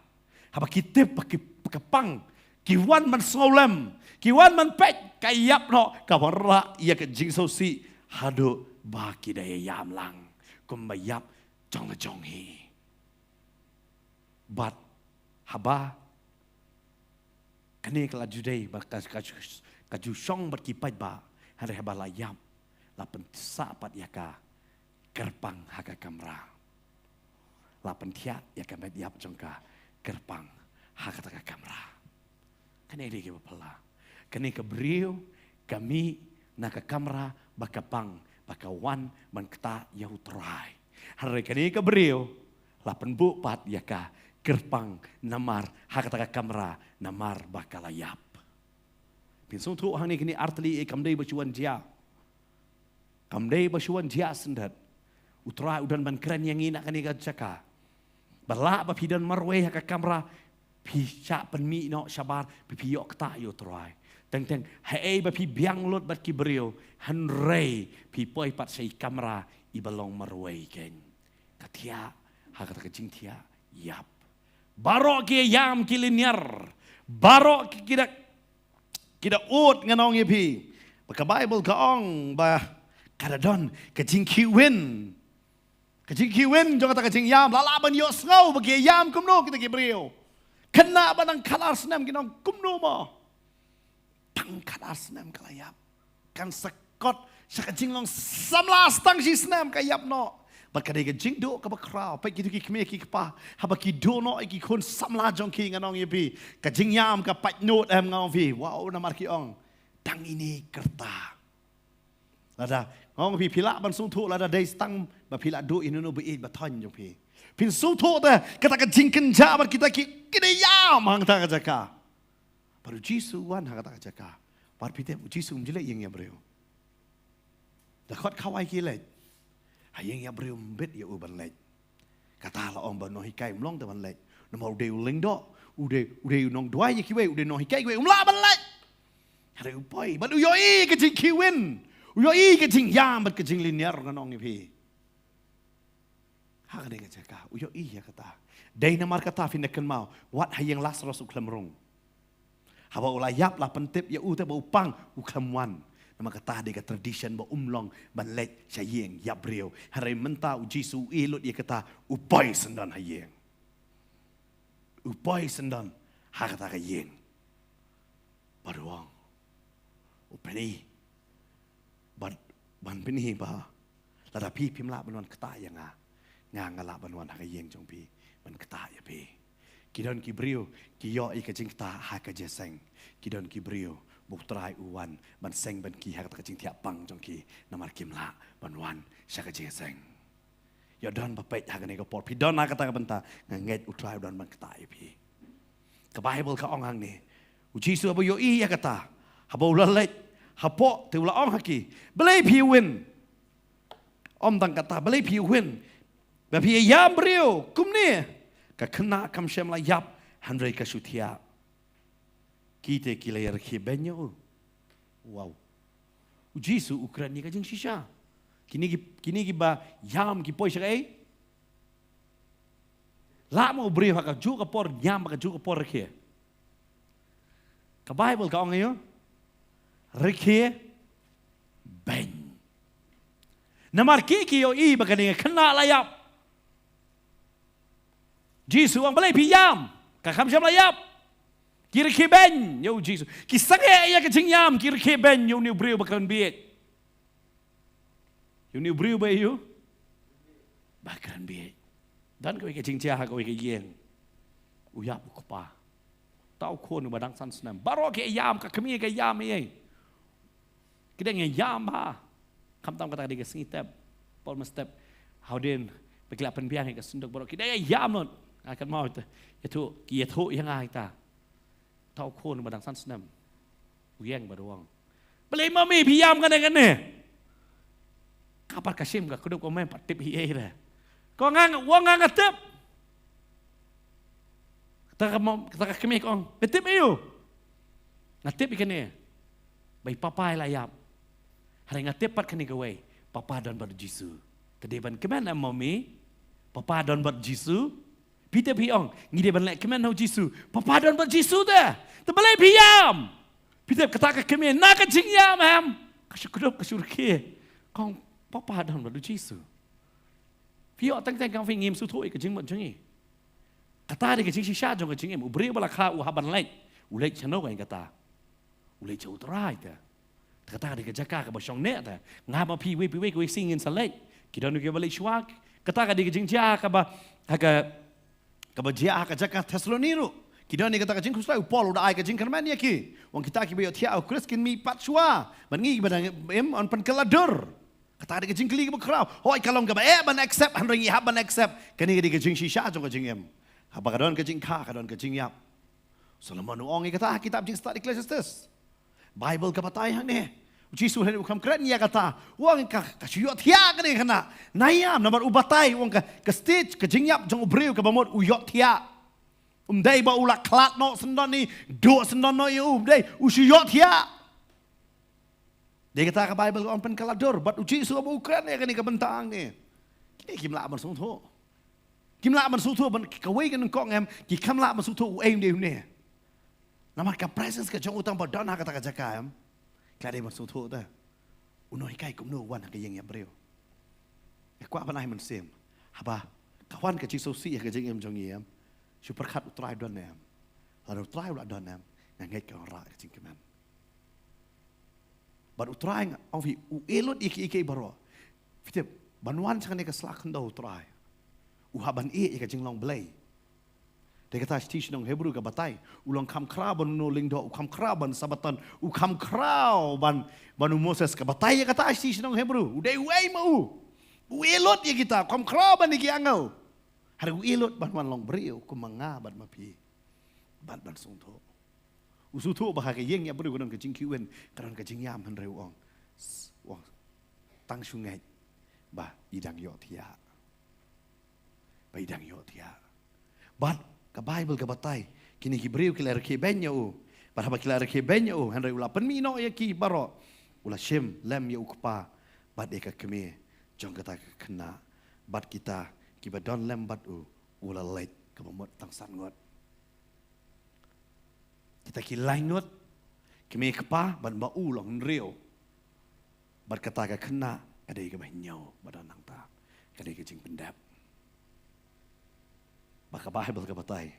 haba kitip pakapang kiwan man solem kiwan man pet kayap no ka warra ya ka jing so si hado ba ki dai yam lang kum bayap jong hi But haba kani kala judai bakas kaju song berkipai ba hari haba layam lapan sapat yaka kerpang haka kamra lapan tiak yaka mediap jongka kerpang haka taka kamra kani dia ke bapala kani kebriu kami naka kamra bakapang bakawan man keta yahutrai hari kani kebriu lapan bu pat yaka kerpang namar hakataka kamera namar bakalayap. Pinsong tu hang ni kini artli kamdei bacuan dia. Kamdei bacuan dia sendat. Utra udan ban keren yang ina kani jaka. Balak bapidan marweh haka kamera pisha penmi no syabar pipiyok ta yo trai. teng hai ba pi biang lot bat ki brio han rei pi poi pat sei kamera i balong marwei ken katia ha kata kecing tia yap barok ki yam ki linear barok ki kita ut nganong pi ba Bible ka ong ba kadadon kecing kiwin jong kata kecing yam lalaban yo ngau bagi yam kumno kita ki brio kena banang kalar senam kinong kumno mo tang kalar senam kalayap kan sekot sakajing long samlas tang si senam kayap no bakadai kecing do ka bakrao pa gitu ki kme ki pa haba ki do no ki kun samla jong ki nganong yepi kecing yam ka pat note ngau vi wow namar ki ong tang ini kerta lada ngong pi pila ban sung thu lada dai stang ba pila do inu no be ba thon jong pi pin sung thu ta kata kecing kenja ba kita ki yam hang ta jaka baru jisu wan ha kata jaka par pite jisu mjile yeng ya breu da khot khawai ki le hayeng ya breu mbet ya u ban le kata la ong ban no hikai mlong ta ban le no mau de ling do ude nong dwai ye ki we ude no hikai we la ban le hari u poi ban u yo i kecing kiwin yo i kecing yam bat kecing linear nganong ni pi ha ka de jaka u yo i ya kata dai namar kata finakan mau wat hayeng Lazarus uklam rong haba ula yap la pentip ya u te bau pang uklam wan nama kata de ka tradition ba umlong ban let sayeng ya breu hari menta u jisu ilut ya kata upoi sendan hayeng upoi sendan ha kata ka yeng paruang upeni ban peni ba la pi pimla banwan kata yang ngala banwan ha ka yeng jong pi ban kata ya pi kidon ki brio ki yo i ka jing ta ha ka jeseng kidon ki brio buk trai uwan ban seng ban ki ha ka jing tia pang jong ki namar kim la ban wan sha ka jeseng yo don ba pet ha ka ne ka por pi don na ka ta ka banta nget u trai don ban ka ta pi ka Bible ka ong hang ni u jisu ba yo i ya ka ta ha bo la let ha po tu la ong ha ki belai pi win om tang kata belai pi win ba pi yam brio kum ni ka kena kam shem la yap handrai ka sutia kite kilayar ki benyo wow u jisu ukraini ka jing shisha kini ki ba yam ki poi shakai la mo brio ka ju ka por yam ka ju ka por ke ka Bible ka ong ayo rekhe ben namar ki yo i ba ka kena la yap Jisu ang balay piyam, kakam siya malayap. Kirikiben, yo Jisu. Kisangya iya kacing yam, kirikiben, yo ni brio bakaran biit. Yo ni brio ba yo? Bakaran biit. Dan kau kacing ciah kau kayeng. Uyap ko pa. Tau ko ni badang san senam. Baro ke yam, kakami ke yam iya. Kita nge yam ha. Kam tam kata dia singitep, Paul mestep. Haudin paglapan biang ke sundok baro kita yam non. Akan mau itu kiatu yang kita tahu kon badang san senam uyang baruang beli mami piyam kan ni kapar kasim ka kudu ko men patip hiye la ko ngang wong ngang tip kata kami ko tip iyo ngatip ikan ni bai papai layap hari ngatip pat kan ni gawe papa don bar Jisu kedeban kemen mami papa don bar Jisu Peter piong, ngide ban lek kemen hau Jisu. Papa don ban Jisu dah. Tebalai piam. Peter kata ke kemen, nak kecing yam ham. Kasyukudup kasyurke. Kong papa don ban Jisu. Pio teng kang fi ngim su thoi kecing ban jengi. Kata dia kecing shisha jong kecing em. Ubri bala kha u haban lek. U lek chano kan kata. U lek chau trai ta. Kata dia kejaka ka basong ne ta. Ngapa pi we singin sa lek. Kidon ke balik swak. Kata dia kecing ja ka ba Kabajia kajaka Tesaloniru. Kidon ni kata kajing kusai Paul udah ai kajing kerman ya ki. Wong kita ki bayo tia Chris kin mi patchua. Bangi badang on pan kaladur. Kata ada kajing kli ke krau. Hoi kalong ka ba ban accept han ringi ban accept. Kani di kajing shisha jong kajing em. Haba kadon kajing kadon kajing yap. Solomon ong kata kitab jing start Ecclesiastes. Bible ka patay hang ni. Jisu hen ukam keren ya kata. Wong ka kasyuyo tia ka ni kana. Nayam namar ubatay wong ka stage ka jingyap jong ubreu ka bamot uyot tia. Day ba ula klat no sendon ni do sendon no you day usiyot ya. Dia kata ke Bible on pen kalador but uji suah bukan ya kan ni kebentang ni. Kini kim la man sung tho. Kim la man sung tho ban kawai kan kong em ki kam la man sung tho aim dia ni. Nama ka presence ka jong utang ba don ha kata ka jaka em. Ka dia man sung tho ta. Unoi kai kum no wan ka yang ya breu. Ya kwa ban ai man sem. Haba kawan ka chi so si ka jing em jong yem. Super kat utrai don nem. Lalu utrai ulah don nem. Ngai ka ra ka jing keman. But utrai ang fi elot iki baro. Fitip banwan sang ne ka slak ndo utrai. Haban ka jing long blay. Dia kata station ng Hebrew ka batay. Ulang kam kraban no lingdo ukam kraban sabatan ukam kraw ban Moses ka batay kata station ng Hebrew. Uday way mo. Uelot ya kita kam kraban iki angaw. Hari uelot ban long brio kumanga ban mapi. Ban sungtho. Usutho ba ka yeng ya brio kan ka jing kiwen karan ka jing yam han reu ong. Wang tang sungai ba idang yo tia. Ba idang yo tia. But ka Bible ka batay kini Hebreu kila ke benya u para kila ke benya u hanre ula penmino ya ki baro ula shem lem ya ukpa bad eka keme jong kata kena bad kita ki badon lem bad u ula leit ka momot tang san ngot kita ki laingot keme kpa ban ba u long reo bad kata ka kena ada ka bahnyo badan nang ta kada ka jing pendap. Baka Bible ka batay.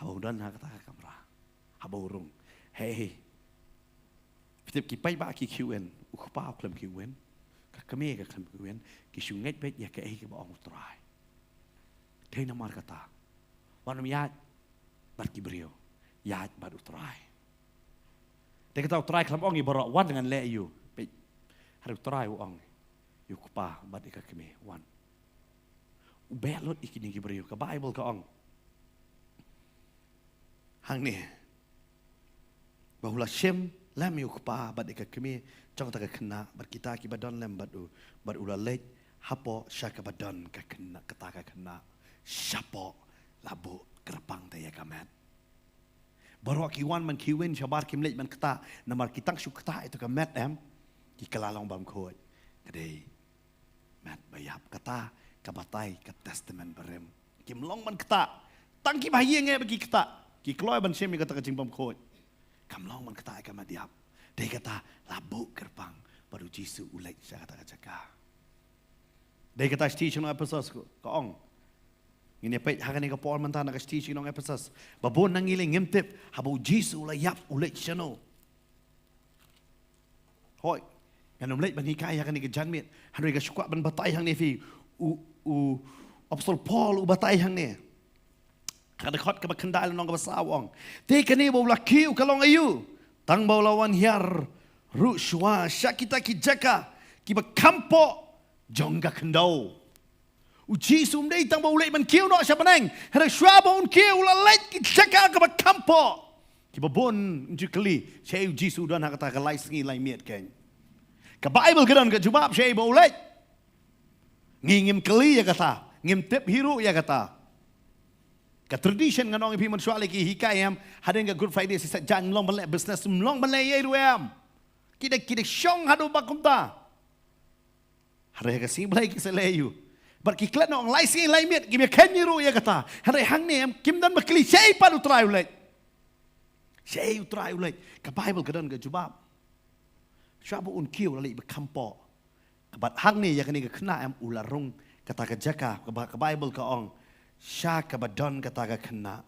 Habaw dan ha kata kamera. Habaw rung. Hey. Pitip ki pay ba ki kiwen. Ukpa uklam kiwen. Ka kami ka klam kiwen. Ki syunget bet ya ka ka ba ong try. Tay na mar kata. Wanam yat bat ki brio. Yat bat utray. Tay kata utray klam ong ibaro wan dengan le yu. Bet haru utray ong. Ukpa bat ka kami wan. Ubelot ikini gibriyo ka Bible ka ong. Hang ni. Bahula shem lam yuk pa bad ka kemi jong ta ka kena bad kita ki badon lem bad ula lek hapo syaka badon ka kena kata ka kena syapo labu kerpang ta ya kamet. Baru ki wan man kiwen syabar kim lek man kata namar kitang syuk kata itu kamet em ki kalalong bam khoi. Kadai mat bayap kata kabatay ka testament barem kimlong man kata tangki bahaye nge bagi kata ki kloy ban semi kata kacing pam khoi kamlong man kata ka madiap dei kata labu kerpang baru jisu ulai sa kata kacaka dei kata station no episodes ko ong ngini pe hagan ka Paul man ta na station no episodes babon nang iling ngimtip habu jisu ulai yap ulai chano hoi kanum leit ban hikaya kan ni janmit hanoi ka syukwa ban batay hang ni fi Apostol Paul ubatay hang ni. Kada khot ka bakandal nong ka basawong. Te kani bo laki u kalong ayu. Tang bo lawan hiar ru shwa syakita ki jaka ki bakampo jongga kendau. Uji sumdei tang bo ulai man kiu no syabaneng. Hara shwa bo un kiu la lait ki jaka ka bakampo. Ki babon unju kali syai uji su dan kata ka lai sengi lai miet ken. Ka Bible kan ka jubab syai bo ulai. Ngingim keli ya kata, ngim tip hiru ya kata. Ka tradition nganong ipi man syuali ki hikayam, hadeng ka Good Friday sisa jang long balai business long balai ye ruam. Kita syong hadu bakumta. Hari ka simplay ki selayu. Bar ki klat nong lai sing lai miet ki me kenyiru ya kata. Hari hang ni kim dan bakli syai padu try ulet. Syai try ulet. Ka Bible kadan ka jubab. Syabu un kiu lali bekampo. Bat hang ni yakni ka kena am ularung kata ka jaka ka Bible ka ong sya ka badon kata ka kena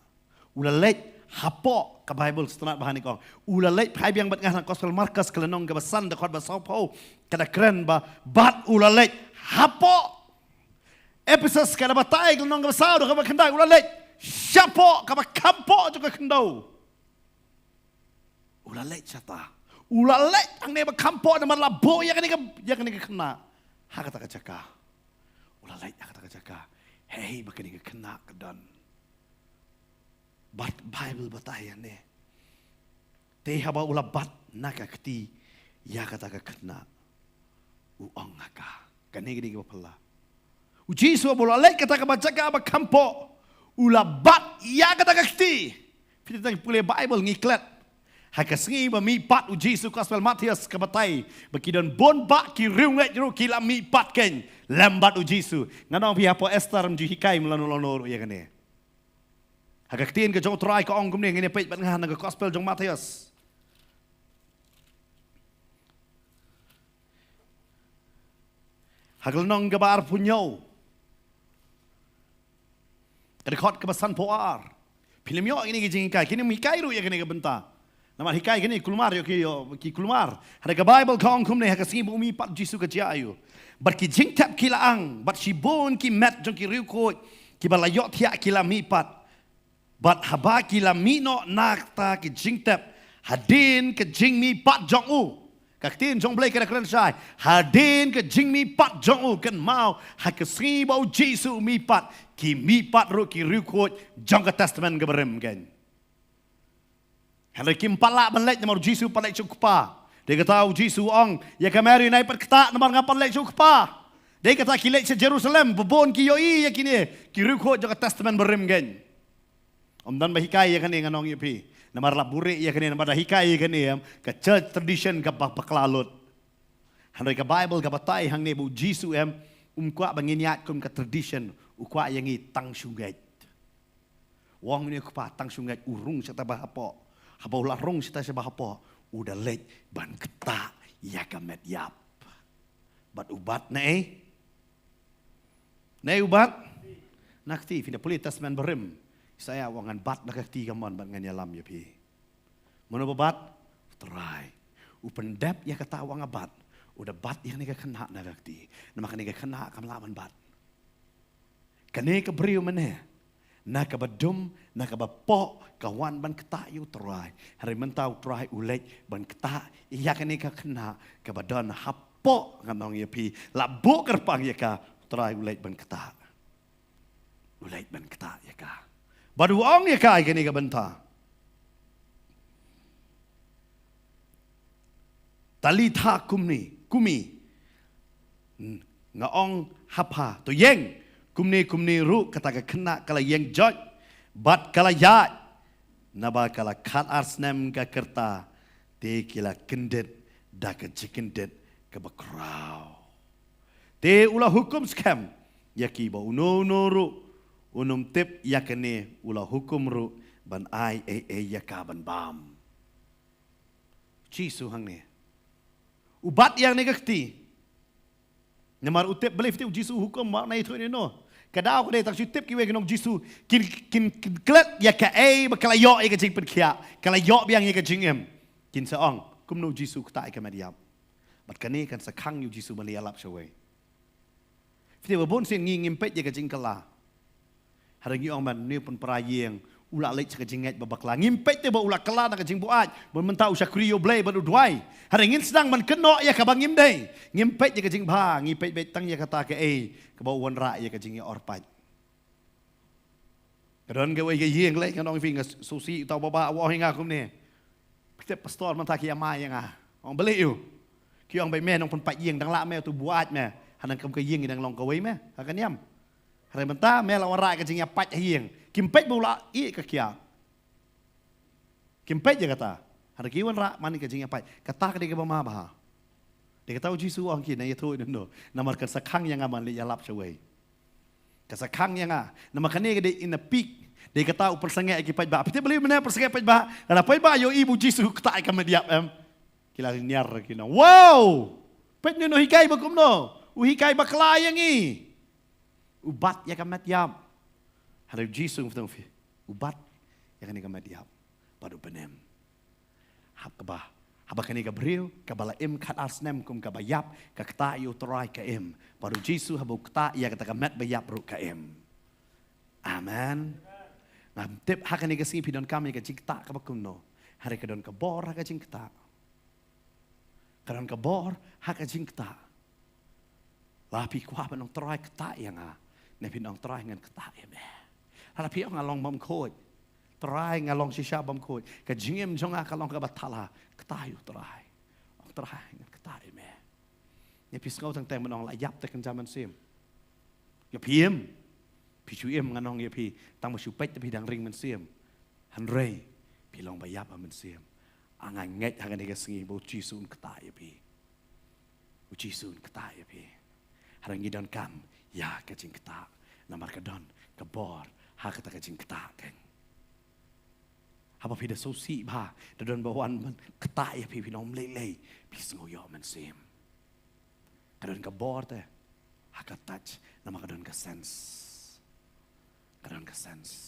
ulalek hapo ka Bible setengah bahani ka ong ulalek phai biang bat ngah kosel markas kelenong ka basan de khot ba saupo kada kren ba bat ulalek hapo episode kada batai kelenong ka basau ka kenda ulalek syapo ka kampo juga kendau ulalek chata ulalek ang ne ba kampo na malabo ya kani ka kena ha kata ka jaka ulalek ha kata ka jaka hey ba kani ka kena kadan bat Bible batayan ne te haba ulabat nakakti ya kata ka kena uang ka kani gini ka pala uji so ulalek kata ka jaka ba kampo ula bat ya kata kakti. Kita tang pulih Bible ngiklat. Hakasengi ba mi pat u Jesu Gospel Matius kabatai. Bakidon bon ba ki riunget ru kila mi pat ken lambat u Jesu. Nganong pihak po Esther mju hikai melano ya kene. Hakaktin ke jong try ka ong kumne ngene pej bat ngahan ke Gospel jong Matius. Hagalnong gabar punyo. Rekod kebasan poar. Film yo ini kijing kai. Kini mikai ru ya kini kebenta. Nama hikai kini kulmar yo ki kulmar. Ada ke Bible kong kumne hakasingi bumi pat Jesu ke jayu. Bat ki jing tap kilaang. Bat shibon ki met jong ki riu ko. Ki balayot hiak kila mi pat. Bat haba kila mi no nakta ki jing tap. Hadin ke jing mi pat jong u. Kaktin jong blay kena sai. Hadin ke jing mi pat jong u kan mau hakasingi bau Jesu mi pat. Ki mi pat ru ki riu ko jong ke testament ke berem kan. Hendak kim palak banlek nama Jesu palak cukpa. Dia kata Jesu ong ya kamari naik per ketak nama ngapa palak cukpa. Dia kata kilek se Jerusalem bebon ki yoi ya kini ki riu ko jong ke testament berem kan. Om dan bahikai ya kani nganong yupi. Nama labure ya kani nama dahikai ya kani ke church tradition ke paklalut. Hendak ke Bible ke batai hang ne bu Jesu kuat banginiat kum ke tradition ukwa yang i tang sungai. Wong ni kupa tang sungai urung serta bahapo. Habau larung serta bahapo. Udah lej ban ketak ya kamet yap. Bat ubat ne. Ne ubat. Nakti finda puli tasman berim. Saya wangan bat nak akti kamon bat ngan yalam ya pi. Mana bat? Terai. Upendap ya kata wang bat. Udah bat yang ni kena nak akti. Nama kena kena kamlaman bat. Kene ke beriu mana? Nak badum, nak bapok, kawan ban ketak yu terai. Hari mentau terai ulej ban ketak. Iya kene ke kena ke badan hapok nganong ya pi. Labuk kerpang ya ka terai ulej ban ketak. Ulej ban ketak ya ka. Badu ong ya ka kene ke benta. Talita kumi. Ngaong hapa tu yeng. Kumni ru kata ke kena kala yang joj bat kala yat naba kala kat arsnem ke kerta te kila kendet da ke jikendet ke bakrau te ulah hukum skam yaki ba uno ru unum tip yakene ulah hukum ru ban ai yaka ban bam Jesu hang ne ubat yang negakti namar utip belief te Jesu hukum makna itu ni no. Kadang aku dah tak cutip kiwe kenong Jesu kin klet ya ka bakala yo ya ka jing perkia kala yo biang ya ka jing kin seong kumno Jesu kta ka mediap bat kani kan sakang yu Jesu bali alap shawai fite babon sin ngim pet ya ka jing kala harang ong man ni pun prayeng ula lek ka jing ngat babakla ngim pet te ba ula kala na ka jing buat bon mentau syakriyo blay badu duai harang sedang man keno ya ka bangim dei ngim pet ya ka jing ba ngim pet betang ya kata ka kebauan rak ya kajing ya orpat. Kadang gawe ke yeng lek kanong finga susi tau baba wa hinga kum ni. Pite pastor man tak ya mai yang ong beli yu. Ki ong bai me nong pun pat yeng dang la me tu buat me. Hanang kam ke yeng dang long ka wei me. Ha kan yam. Hari menta me lawan rak kajing ya pat yeng. Kimpet bula i ka kia. Kimpet je kata. Hari kiwan rak mani kajing ya pat. Kata ka dia ke bama bah. Dia kata Jesu orang kini ya tu itu, nama kesakang yang aman dia lap ceway. Kesakang yang nama kini dia in a peak. Dia kata persengat akibat bah. Kita beli mana persengat akibat bah. Dan apa bah yo ibu Jesu tak akan mediap Kila niar kina. Wow, pet ni no hikai bakum no. Hikai bakla yang ni. Ubat yang akan mediap. Hari Jesu ubat yang akan mediap. Padu penem. Hab kebah. Haba kani Gabriel, kabala kat arsnem kum kabayap, kakta yu terai ka Paru Jesu habu kta ya kata kamet bayap ru ka Amen. Nah, tip hakani kasi pidon kami ka jikta kabakum no. Hari kadon kabor haka jingkta. Kadon kabor haka jingkta. Lapi kuah penong terai kta yang ne pinong terai ngan kta Lapi ang along bam kod. Terai ngalong sisya bam kod. Ka jingem jonga kalong ka batala. Ketayu terai. Ang terai ngan ketayu me. Ni pisngau tang tang menong layap te kan zaman sim. Ya piem. พี่ชูเอ็มงานน้องเยพี่ตั้งมาชูเป็ดแต่พี่ดังริงมันเสียมฮันเรย์พี่ลองไปยับมันเสียมอ่างเง็ดหากันในกระสีบูจีซูนกตายพี่บูจีซูนกตายพี่หางิดอนกำยากระจิงกตานามาร์กดอนกระบอร์หากระตากระจิงกตากันหาพอพี่เดสูสีบ้าเดินบวันมันกตายพี่น้องเล่ๆพี่สงบยอมันเสียมกระเดินกระบอร์แต่หากระตัดนามาร์กดอนกระเซนส์กระเดินกระเซนส์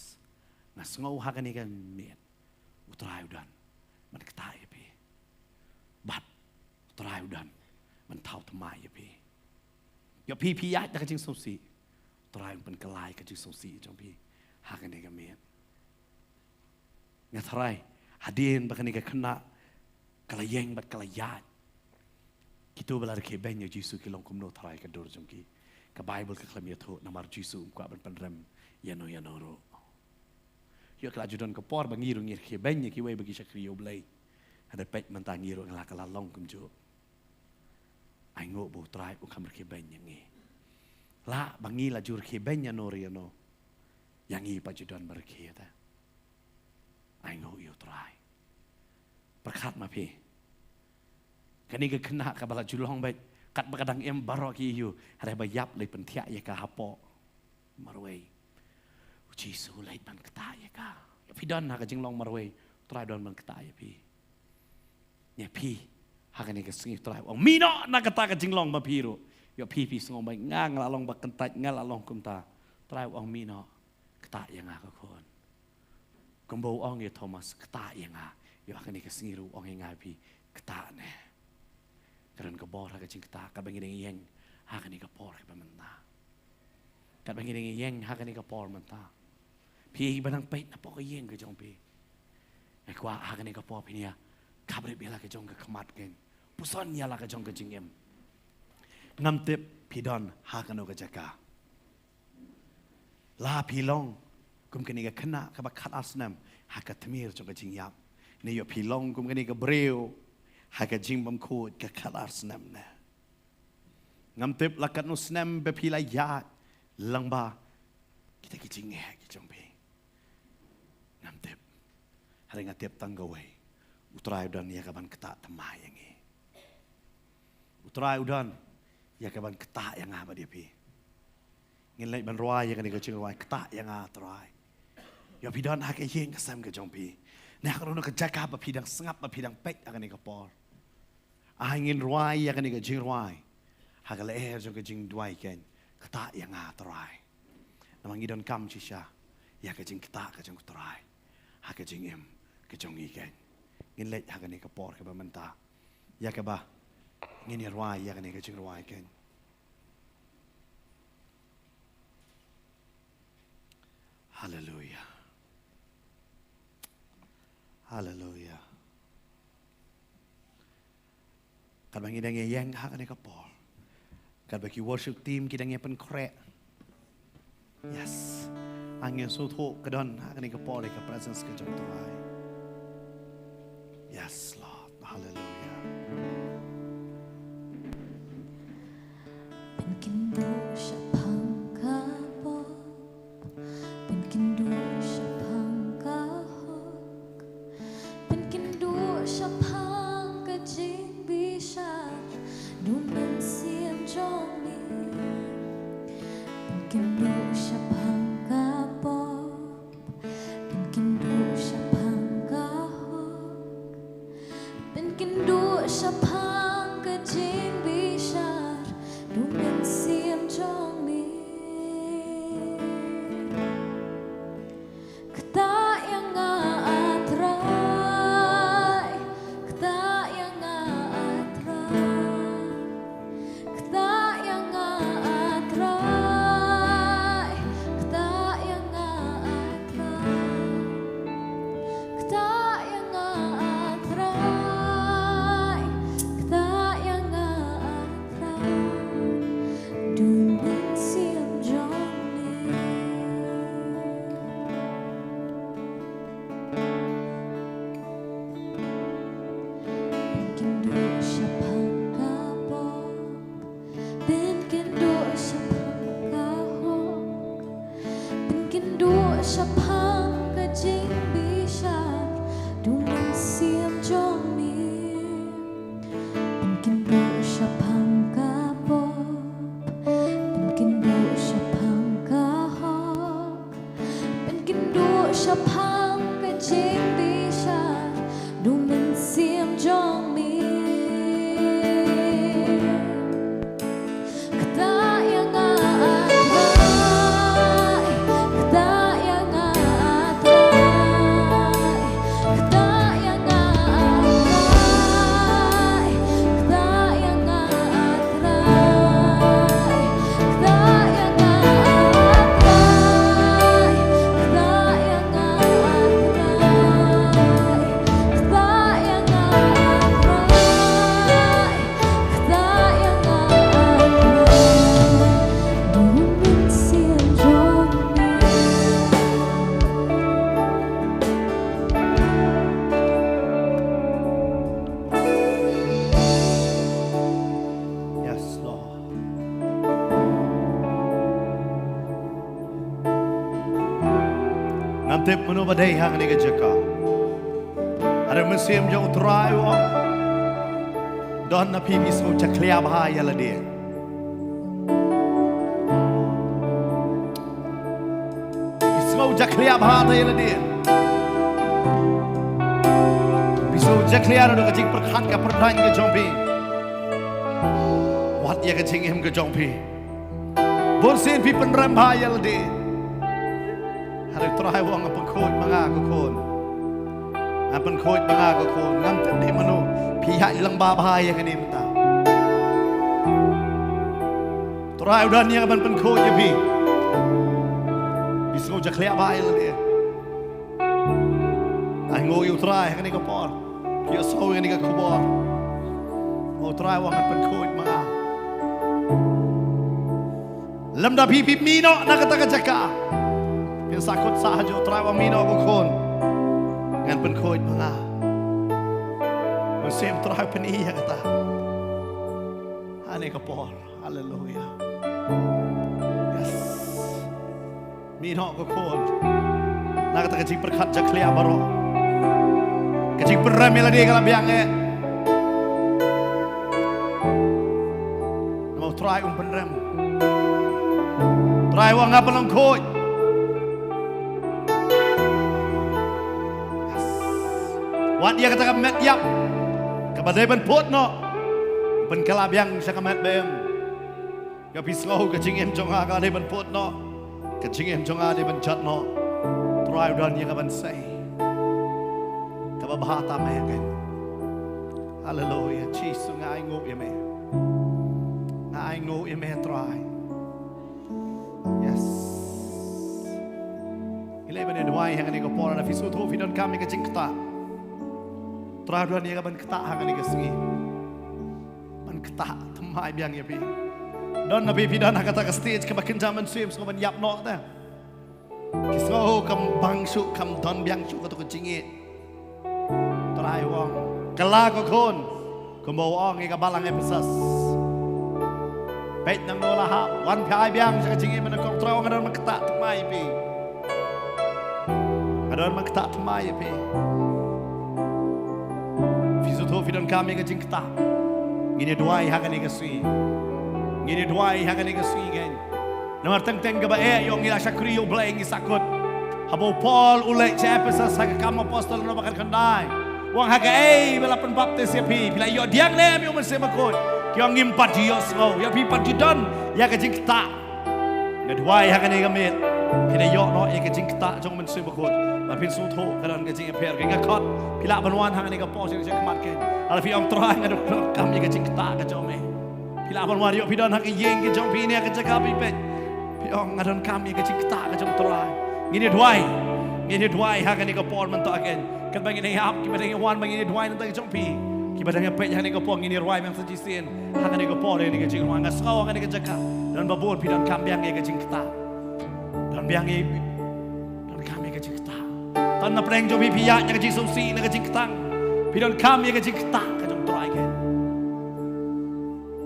น่าสงบหากันในกันเมียนอุตรายอุดันมันกตายพี่บัดอุตรายอุดันมันเท่าทำไมพี่อย่าพี่ย้ายแต่ก็จึงสูสีอุตรายมันเป็นกลายก็จึงสูสีจังพี่หากันในกันเมียนงั้นทรายหาดีนบักนี่ก็ขณะกลายยังบัดกลายญาติคิดตัวเวลาเคเป็นอย่างยิสุกิลองคุมโนทรายกันดูจังกี้กับไบเบิลก็คลำยาโทนามาร์ยิสุกว่าเป็นเรมยานโรยกลาจุดนั้นก็ปอร์บางยีรุงเงียเคเป็นอย่างกี่วัยบางกีชักรีโอเบลย์ada pek mentah ngiru ngelak lalong kumjo ai ngo bu trai u kamar ke ben yang ni la bangi la jur ke ben ya nori no yang i pa judan bar ke ta ai ngo yu trai ประคัดมาพี่กันนี่ก็ขณะกับบลาจุลองไปกัดบกระดังเอ็มบารอกีอยู่อะไรบยับเลยเป็นเทียยกาฮับปอมารวยจีสูเลยมันกตายกาพี่ดอนหากจึงลองมารวยตรายดอนมันกตายพี่เนี่ยพี่หากนี่ก็สิ่งตรายว่ามีเนาะนักตาก็จึงลองมาพี่รู้อย่าพี่สงบไปง่างละลองบักกันตายง่างละลองกุมตาตรายว่ามีเนาะกตายยังไงก็คนกุมโบอ่องเนี่ยโทมัสกตายยังไงอย่าหากนี่ก็สิ่งรู้อ่องยังไงพี่กตายเนี่ยการก็บอกหากจึงกตายกับเป็นยังหากนี่ก็พอให้มันตากับเป็นยังหากนี่ก็พอมันตาพี่บันทังเป็ดนะพอก็ยังก็จงพี่ไอ้กว่าหากนี่ก็พอพี่เนี่ยขับรถเวลาก็จงก็ขมัดกันผู้สอนยาลาก็จงก็จริงเอ็มนำเต็บพี่ดอนหากันโอก็จะกาลาพี่ลองกุมกันนี่ก็ขณะกับขัดอาสนามหากทมีร์จงก็จริงยับนี่อยู่พี่ลองกุมกันนี่ก็เบรวหากจริงบังคูดกับขัดอาสนามนะนำเต็บลักกันนุสนามเปพี่ลายาลังบาkita kijing ngeh kijong pe ngam tep hari ngatep tanggawai utrai udan ya kaban ketak temah yang ni utrai udan ya kaban ketak yang apa dia pi ngilai ban ruai ya kan ni kecing ruai ketak yang atrai ya pidan hak yeng kesam kijong pe nah kalau nak jaga apa pidang sengap apa pidang pek akan ni kapor angin ruai ya kan ni kecing ruai hak leher jong kecing duai kan ketak yang atrai namang idon kam cisha ya kajing kita kajing kuterai ha kajing em kajong ikan ngin let ha kani kapor ka bamanta ya ka ba ngin ruai ya kani kajing ruai kan hallelujah hallelujah kan bang idang yang ha kani kapor kan bagi worship team kita ngepen krek yes, angin suatu kedon akan dikepol ke presence ke jom tuai. Yes, Lord, hallelujah. Penkindo siya pangkapok, penkindo siya pangkahok, penkindo siya pangkajing bisa, duman siyang jomi. Penkindo siya pangkapok, penkindo siya pangkahok, sa pangkajing bisag Dunang siyam jomi Pinkindo sa pangkapop Pinkindo sa pangkahok Pinkindo sa pangkajing bisag Dunang siyam jomi Nantip menu badai hang ni kejaka. Ada musim jauh terai wong. Don na pipi semua caklia bahaya lah dia. Semua caklia bahaya lah dia. Semua caklia ada kecing perkat ke perdain ke jompi. Wat ya kecing hem ke jompi. Borsin pi penram bahaya lah dia. Hari terai wong apa kod mengaku kon. Apa kod mengaku kon. Ngam tadi manu pihak ilang bahaya kan ni mentah. Terai udah ni apa kod je pi. Bisa ngojak lihat bahaya lah dia. Ay ngoy terai kan ni kapor. Pio sawi kan ni kapor. Oh terai wong apa kod mengaku. Lem dah pipi mino nak kata kejaka. Yang sakut sahaja terawang mino bukun dengan penkoid menga musim terawang peniya kata ane kapor haleluya yes mino bukun nak kata kecik perkat jak liya baro kecik peremela dia kalau biangnya mau terawang penrem terawang apa lengkoid Wat dia kata kamet yap, kepada ben put no, ben kelab yang saya kamet bem, kapis kau kecing em jonga kada ben put no, kecing em jonga de ben chat no, try dan dia kaban say, kabahata me kan, haleluya, Jesus ngai ngop ya me try, yes, ilai ben dwai yang ni ko pora na fisu tu finon kami kecing kata. Teraduan dia kan ketak hang ni kesengi. Man ketak temai biang ya pi. Don nabi pi don kata ke stage ke bakin zaman swim so ban yap nok ta. Kisau kam bangsu kam don biang su kata kecingit. Terai wong. Kela ko kon. Kumbo wong ke balang episas. Pet nang no lah wan pai biang sa kecingit man kong trau ngadon man ketak temai pi. Ngadon man ketak temai pi. Fizuto fidon kami ke jingkta. Gini duai hagan ni kesui. Gini duai hagan ni kesui kan. Nomor teng ke bae yung ila syakri yung blay ngi sakut. Habo Paul ulai cepe sa kam apostol no bakal kandai. Wang haga belapan baptis ya pi. Bila yo diang lem yung masih makut. Kyong ngimpat dios go. Ya pi patidon ya ke jingkta. Ngeduai hagan ni gamit. Kena yo no ya ke jingkta jong masih makut. Tapi suatu kadang kecing per kena kot pila banwan hang ni ka pos yang kemat ke ala fi om terang ada kami kecing keta ka jome pila banwan yo pidon hang yeng ke jom pini ka cakap pipet pi ong ngadon kami kecing keta ka jom terang ngini duai hang ni ka pol mentok agen kan bagi ni hap ki badang wan bagi ni duai nanti jom pi ki badang pet hang ni ka pol ngini ruai mang sejisin hang ni ka pol ni kecing wan ngasau hang ni ka cakap dan babon pidon kami yang kecing keta dan biang dan kami kecing keta Tan na preng jo pi piya nya kecing susi na kecing ketang. Pidon kami kecing ketang ka jong try ke.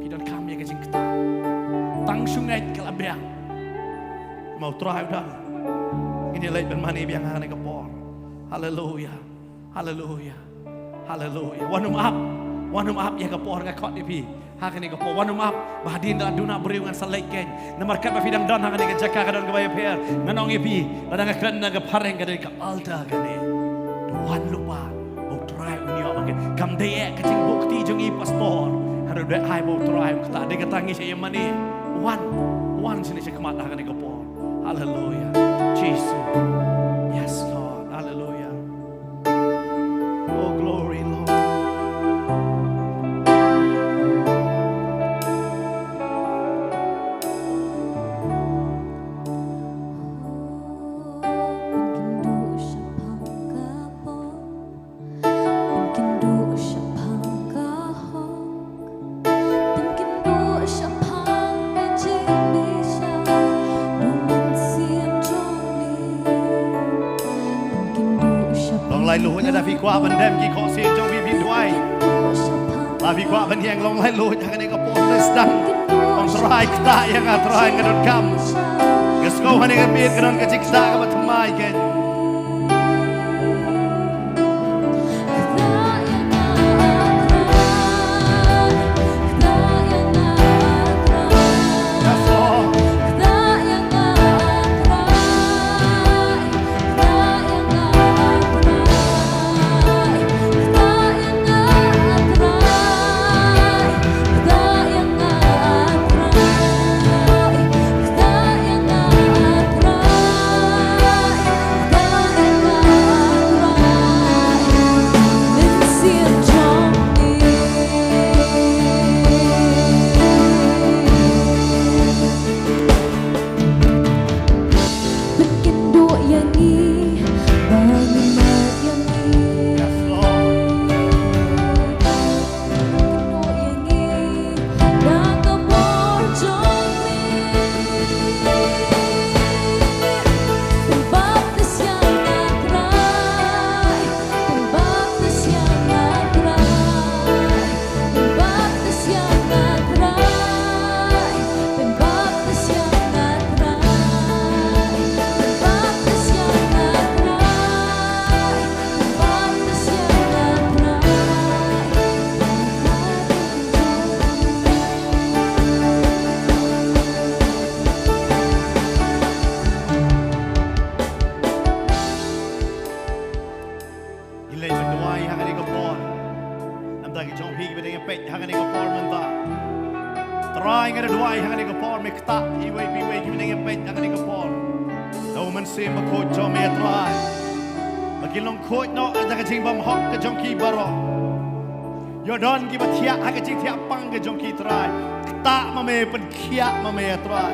Pidon kami kecing ketang. Tang sungai kalabiang. Mau try dah. Ini late ben mani biang hane kapor. Hallelujah. Hallelujah. Hallelujah. Wanum up ya kapor ngakot ni pi. Hakani kapor wanum up bahdin da duna beriungan salai ken. Namarkat ba fidang don hakani ka jaka kadon ka per. Nganong ipi ladang kren na ka pareng ka ka alta kani. Tuhan lupa. Bo try unyo angin. Kam deye ka cing bukti jong i pastor. Haru de ai bo try ka de ka tangi siya mani. One sini siya kamat hakani kapor. Hallelujah. Jesus. Yes Lord. Hallelujah. Oh glory Lord. Lai luhut ada fi kwa ban dem ki ko se jong vi bin duai la fi kwa ban yang long lai luhut yang ni ka pon des dang on try kta yang a try ngadon kam gesko hani ka bit ngadon ka cik da ka bat mai ken Try ngada duai hang ni kapor me kta I wei bi wei ki ning pet hang ni kapor. No man sim ma ko jo me try. Ma ki long ko no ada ka ching bam hok ka jong ki baro. Yo don ki ba thia ha ka ching thia pang ka jong ki try. Kta ma me pen khia ma me try.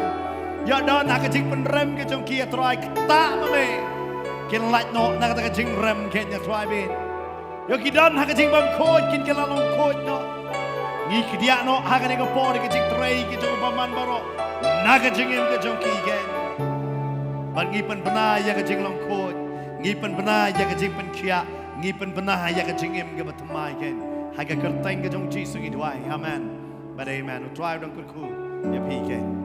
Yo don ha ka ching pen rem ka jong ki try. Kta ma me kin lait no na ka ching rem ken ya try bin. Yo ki don ha ka ching bam ko kin ka long ko no. Ni kedia no haga ni kapor ke jing tray ke jong paman baro naga jingin ke jong ki gen ban ngi pen bana ya ke jing long khot ngi pen bana ya ke jing pen khia ngi pen bana ya ke jing im ke batmai gen haga kerteng ke jong ji sungi duai amen but amen try dong ku ya pi gen